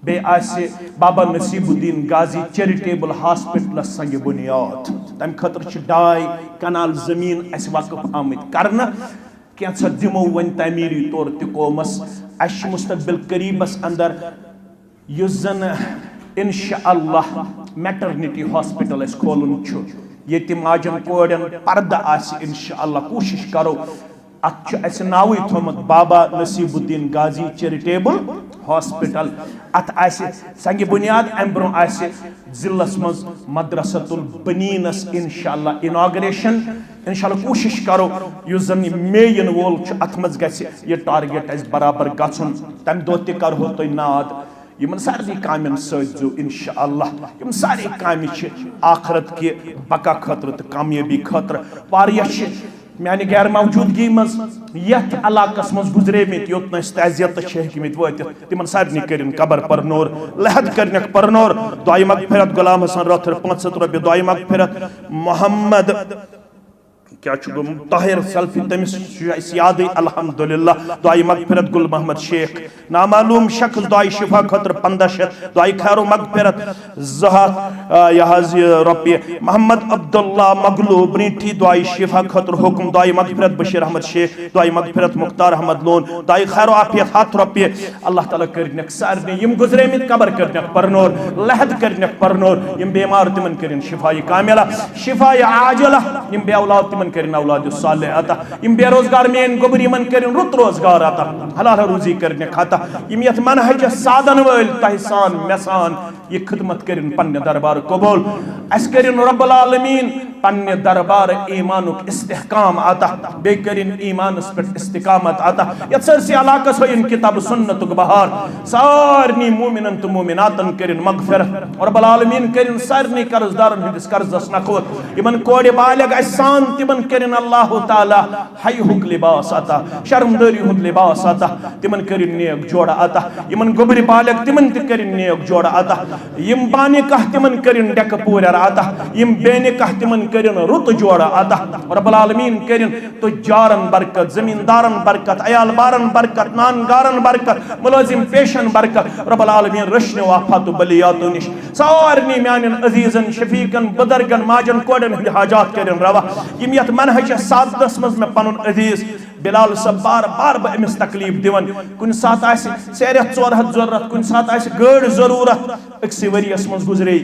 बे आसे बाबा नसीबुद्दीन गाजी चैरिटेबल हॉस्पिटल संग बुनियाद तम खतर छु 2 कनाल जमीन अस वक्फ आमत करना कैसा दिमो वन तमीरी तौर तकोमस अश मुस्तकबिल करीबस अंदर युजन इंशाअल्लाह मैटरनिटी हॉस्पिटल अस खोलन छु ये माजन कोड़न पर्दा आसि इंशाअल्लाह कोशिश करो अच अस नाव थोमत बाबा नसीबुद्दीन गाजी चैरिटेबल हॉस्पिटल अत आसि संग बुनियाद अम्ब्रो आसि जिल्लस मज मदरसतुल बनीनस इंशाअल्लाह इनॉग्रेशन इंशाअल्लाह कोशिश करो युजन मेयन वोल छु अत मज गसि ये टारगेट अस बराबर गछुन तम दो ते करहो तो नाद यमन सारी कामन सो इंशाअल्लाह यम सारी कामि छ आखरत के बका खतर तो कामयाबी खतर वारिया छ माने गैर मौजूदगी मज यथ इलाकस मज गुजरे में योत तजियत हेकमित वत तिमन सारे करिन कबर परनोर लहद करनक परनोर दुआई मगफिरत गुलाम हसन रथर 500 रुपये दुआई मगफिरत मोहम्मद क्या ताहिर सल्फी तमिस याद अल्हम्दुलिल्लाह दुआई मगफिरत गुल मोहम्मद शेख नामालूम शख्स दुआई शिफा खतर 1500 दुआई खैरो मगफिरत जहात यहाज रुपये मोहम्मद अब्दुल्ला मगलूब नीठी दुआई शिफा खतर हुक्म दुआई मगफिरत बशीर अहमद शेख दुआई मगफिरत मुख्तार अहमद लोन दुआई खैरो आफियत 7 रुपये अल्लाह ताला करनक सारने यम गुजरे में कबर करनक परनोर लहद करनक परनोर यम बीमार तिमन करिन शिफाई कामिला शिफाई आजिला यम बे औलाद तिमन करिन औलाद साले अता यम बेरोजगार में गोबर यमन करिन रुत रोजगार अता हलाल रोजी करने खाता यम यत मनहज साधन वल तहसान मेसान ये खिदमत करिन पन्ने दरबार कबूल अस करिन रब्बुल आलमीन पन्ने दरबार ईमानुक इस्तिहकाम अता बे करिन ईमानस पे इस्तिकामत अता यत सरसी इलाकस हो इन किताब सुन्नतुक बहार सारनी मोमिनन तो मोमिनातन करिन मगफिरत रब्बुल आलमीन करिन सारनी कर्जदारन हिंदिस कर्जस नखोत यमन कोड़े बालग असान तिमन करिन अल्लाह ताला हय हुक लिबास अता शर्मदारी हुक लिबास अता तिमन करिन नेक जोड़ा अता यमन गोबरी बालग तिमन ते करिन नेक जोड़ा अता यम बाने कह तिमन करिन डक पूरा अता यम बेने कह तिमन करिन रुत जोड़ा अता रब्बुल आलमीन करिन तो जारन बरकत जमींदारन बरकत अयाल बारन बरकत नानगारन बरकत मुलाजिम पेशन बरकत रब्बुल आलमीन रश्न वाफात बलियात निश सारनी म्यान अजीजन शफीकन बुजुर्गन माजन कोडन हाजात करिन रवा यम यत मनहज साथ दस मज में पनुन अजीज बिलाल सब बार बार अमिस तकलीफ दिवन कुन सात आस सेरत 400 जरूरत कुन सात आस गाड़ जरूरत अक्सी वरियस मज गुजरे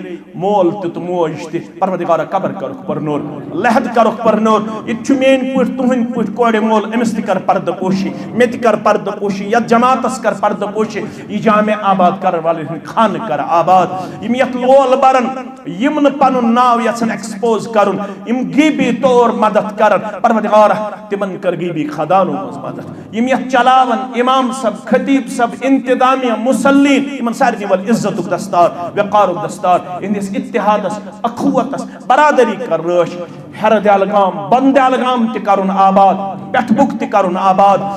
मोल तो मोज ते परवरदिगार कबर कर परनोर लहद कर परनोर ये मेन पुट तुहन पुट कोड़े मोल अमिस कर पर्द पोशी मेत कर पर्द पोशी या जमातस कर पर्द पोशी ये जामे आबाद कर वाले खान कर आबाद यम यत लोल बरन यम न पनुन नाव यसन एक्सपोज करुन यम गिबी तौर मदद कर परवरदिगार तिमन कर गिबी खदानो मदद यम यत चलावन इमाम सब खतीब सब इंतजामिया मुसल्लीन इमन सारी वल इज्जतुक दस्तार वक़ारुक दस्तार इंदिस इत्तिहादस अखुवतस बरादरी कर रश हरदलगाम बंदलगाम ते करुन आबाद पेठबुक ते करुन आबाद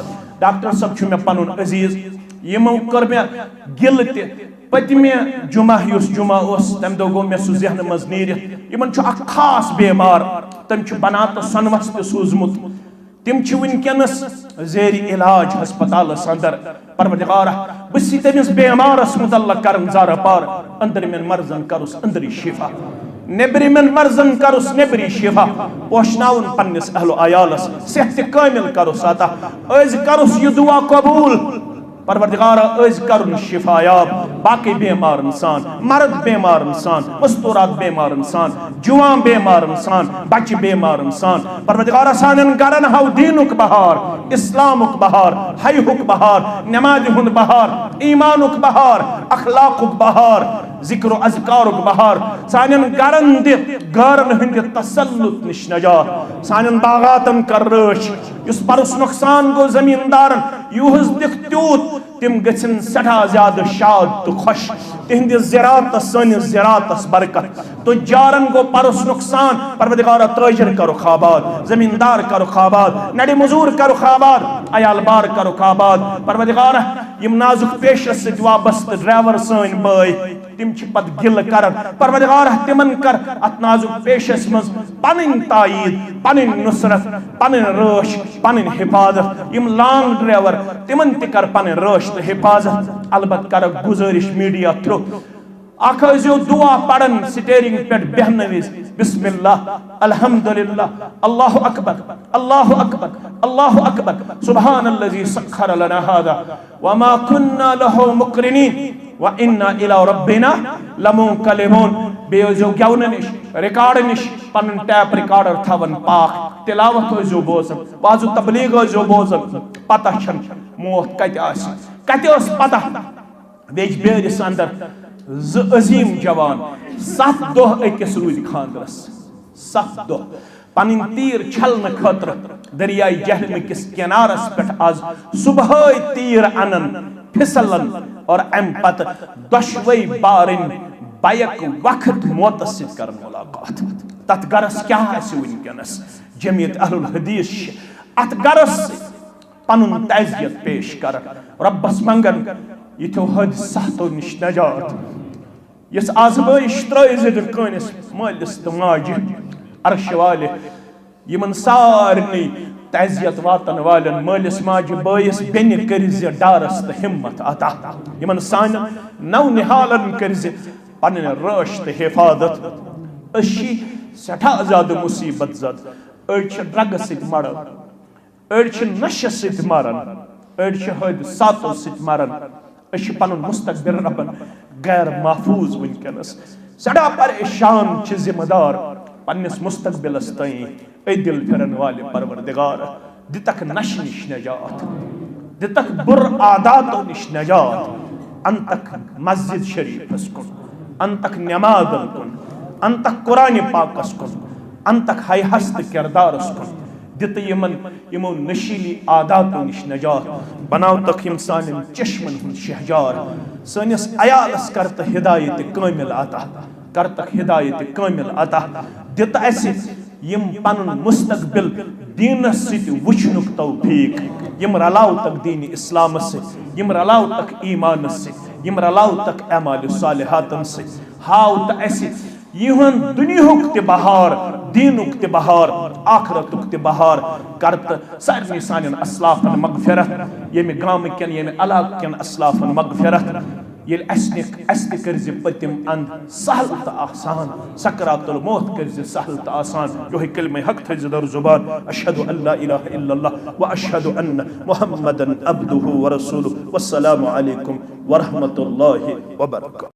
डॉक्टर सब छु में पनुन अजीज यमो कर में गिल ते पतमे जुमा युस जुमा ओस तम दो गो में सु जहन मज नीरित यमन छु अख खास बीमार तम छु बनात सनवस ते सूजमुत तिम छु वनकनस जेरी इलाज अस्पताल अंदर परवरदिगार बसी तमिस बीमारस मुतल्लक करन ज़ारा पार अंदर में मर्जन करुस अंदरी शिफा नेबरी में मर्जन करुस नेबरी शिफा पोशनाउन पन्निस अहलो आयालस सेहत कामिल करुस अता अज करुस ये दुआ कबूल परवरदिगार अज कर शिफायाब बाकी बेमार इंसान, मर्द बेमार इंसान, मस्तूरात बेमार इंसान, जुआं बेमार इंसान, बच्चे बेमार इंसान। परवरदिगार सानन गरन हाउ दीनुक बहार, इस्लामुक बहार, हयुक बहार, नमाज हुंद बहार, ईमानुक बहार, अखलाकुक बहार, जिक्र अज़कारुक बहार। सानन गरन दि गरन हिंद तसल्लुत निश नजात, सानन बागातन कर रश। युस परस नुकसान गो जमींदारन यूहस दिख त्यूत तिम गछन सठा ज्यादा शाद तो खुश। तिहंद ज़रात सनिस ज़रातस बरकत। तो जारन गो परस नुकसान, परवरदिगार ताजिर करो खाबाद, जमींदार करो खाबाद, नडी मजूर करो खाबाद, अयाल बार करो खाबाद। परवरदिगार यम नाजुक पेशस सत वाबस्त ड्राइवर सन बाय तिम पत गिल कर। परवरदिगार तिमन कर अत नाजुक पेशस मज पन तायीद, पन नुसरत, पन रश, पन हिफाजत। यम लॉन्ग ड्राइवर तिमन ति कर पन रश तो हिफाजत। अलबत कर गुजारिश मीडिया थ्रू आखो दुआ पढ़न स्टेरिंग पे बहन विज बिस्मिल्लाह अल्हम्दुलिल्लाह अल्लाहु अकबर अल्लाहु अकबर अल्लाहु अकबर सुब्हानल्लज़ी सख्खर लना हादा व मा कुन्ना लहु मुक़रिनीन व इन्ना इला रब्बिना लमुनक़लिबून। बेयो गेवन निश रिकॉर्ड निश पन टैप रिकॉर्डर थवन पाक तिलावत हो बोजन बाजू तबलीग हो बोजन। पता छन मौत कत पता बेज बेरिस अंदर अजीम जवान 7 दोह अकिस रूज खानदरस 7 दोह पन तीर छलने खतर दरियाई जहलम किस किनारस पे आज सुबह तीर अनन फिसलन और अम पत दशवई बारिन बायक वक्त मौत कर मुलाकात। तथ गरस क्या वनकस जमीयत अहलुल हदीस अत गरस पनुन तज़ियत पेश कर रब्बस मंगन यथो हद सहतो निश नजात। यस आजमाइश त्रज कनिस मालिस तो माजि अर्श वाले यमन सारनी तज़ियत वातन वालन मालिस माजि बायस बेन कर डारस तो हिम्मत अता। यमन सान नव निहालन कर पन रश तो हिफाजत। अशी सठा ज्यादा मुसीबत जद अड़ ड्रग सत मरन, अड़ नशे सत मरन, अड़ हद सातो सत मरन। पन मुस्तकबिल रबन गैर महफूज वनकस सड़ा परेशान जिम्मेदार पन्निस मुस्तकबिलस तई दिल फिरन वाले परवरदिगार दितक नश निश नजात, दितक बुर आदातों निश नजात। अंतक मस्जिद शरीफस कुन, अंतक नमाजन कुन, अंतक कुरान पाकस कुन, अंतक हाय हस्त किरदारस कुन दित यमन यमो नशीली आदातों निश नजात। बनाव तक यम सानिन चश्मन हुन शहजार। सनिस अयालस करत हिदायत कामिल अता, करत हिदायत कामिल अता। दित असे यम पन मुस्तकबिल दीनस सत वुचनुक तौफीक। यम रलाव तक दीन इस्लाम से, यम रलाव तक ईमान से, यम रलाव तक अमाल सालिहातन से। हाव त असे यहन दुनियाहुक ते बहार, दीनुक ते बहार, आखरतुक ते बहार करत सारनी सानिन अस्लाफन मगफिरत। यमि गाम कन यमि इलाक कन अस्लाफन मगफिरत। येल अस्ति करज पतिम अंद सहल त आसान, सकरातुल मौत करज सहल त आसान। यो कलमे हक थ दर जुबान अशहदु अल्ला इलाहा इल्लल्लाह व अशहदु अन्न मुहम्मदन अब्दुहु व रसूलुहु। वस्सलामु अलैकुम व रहमतुल्लाहि व बरकातहू।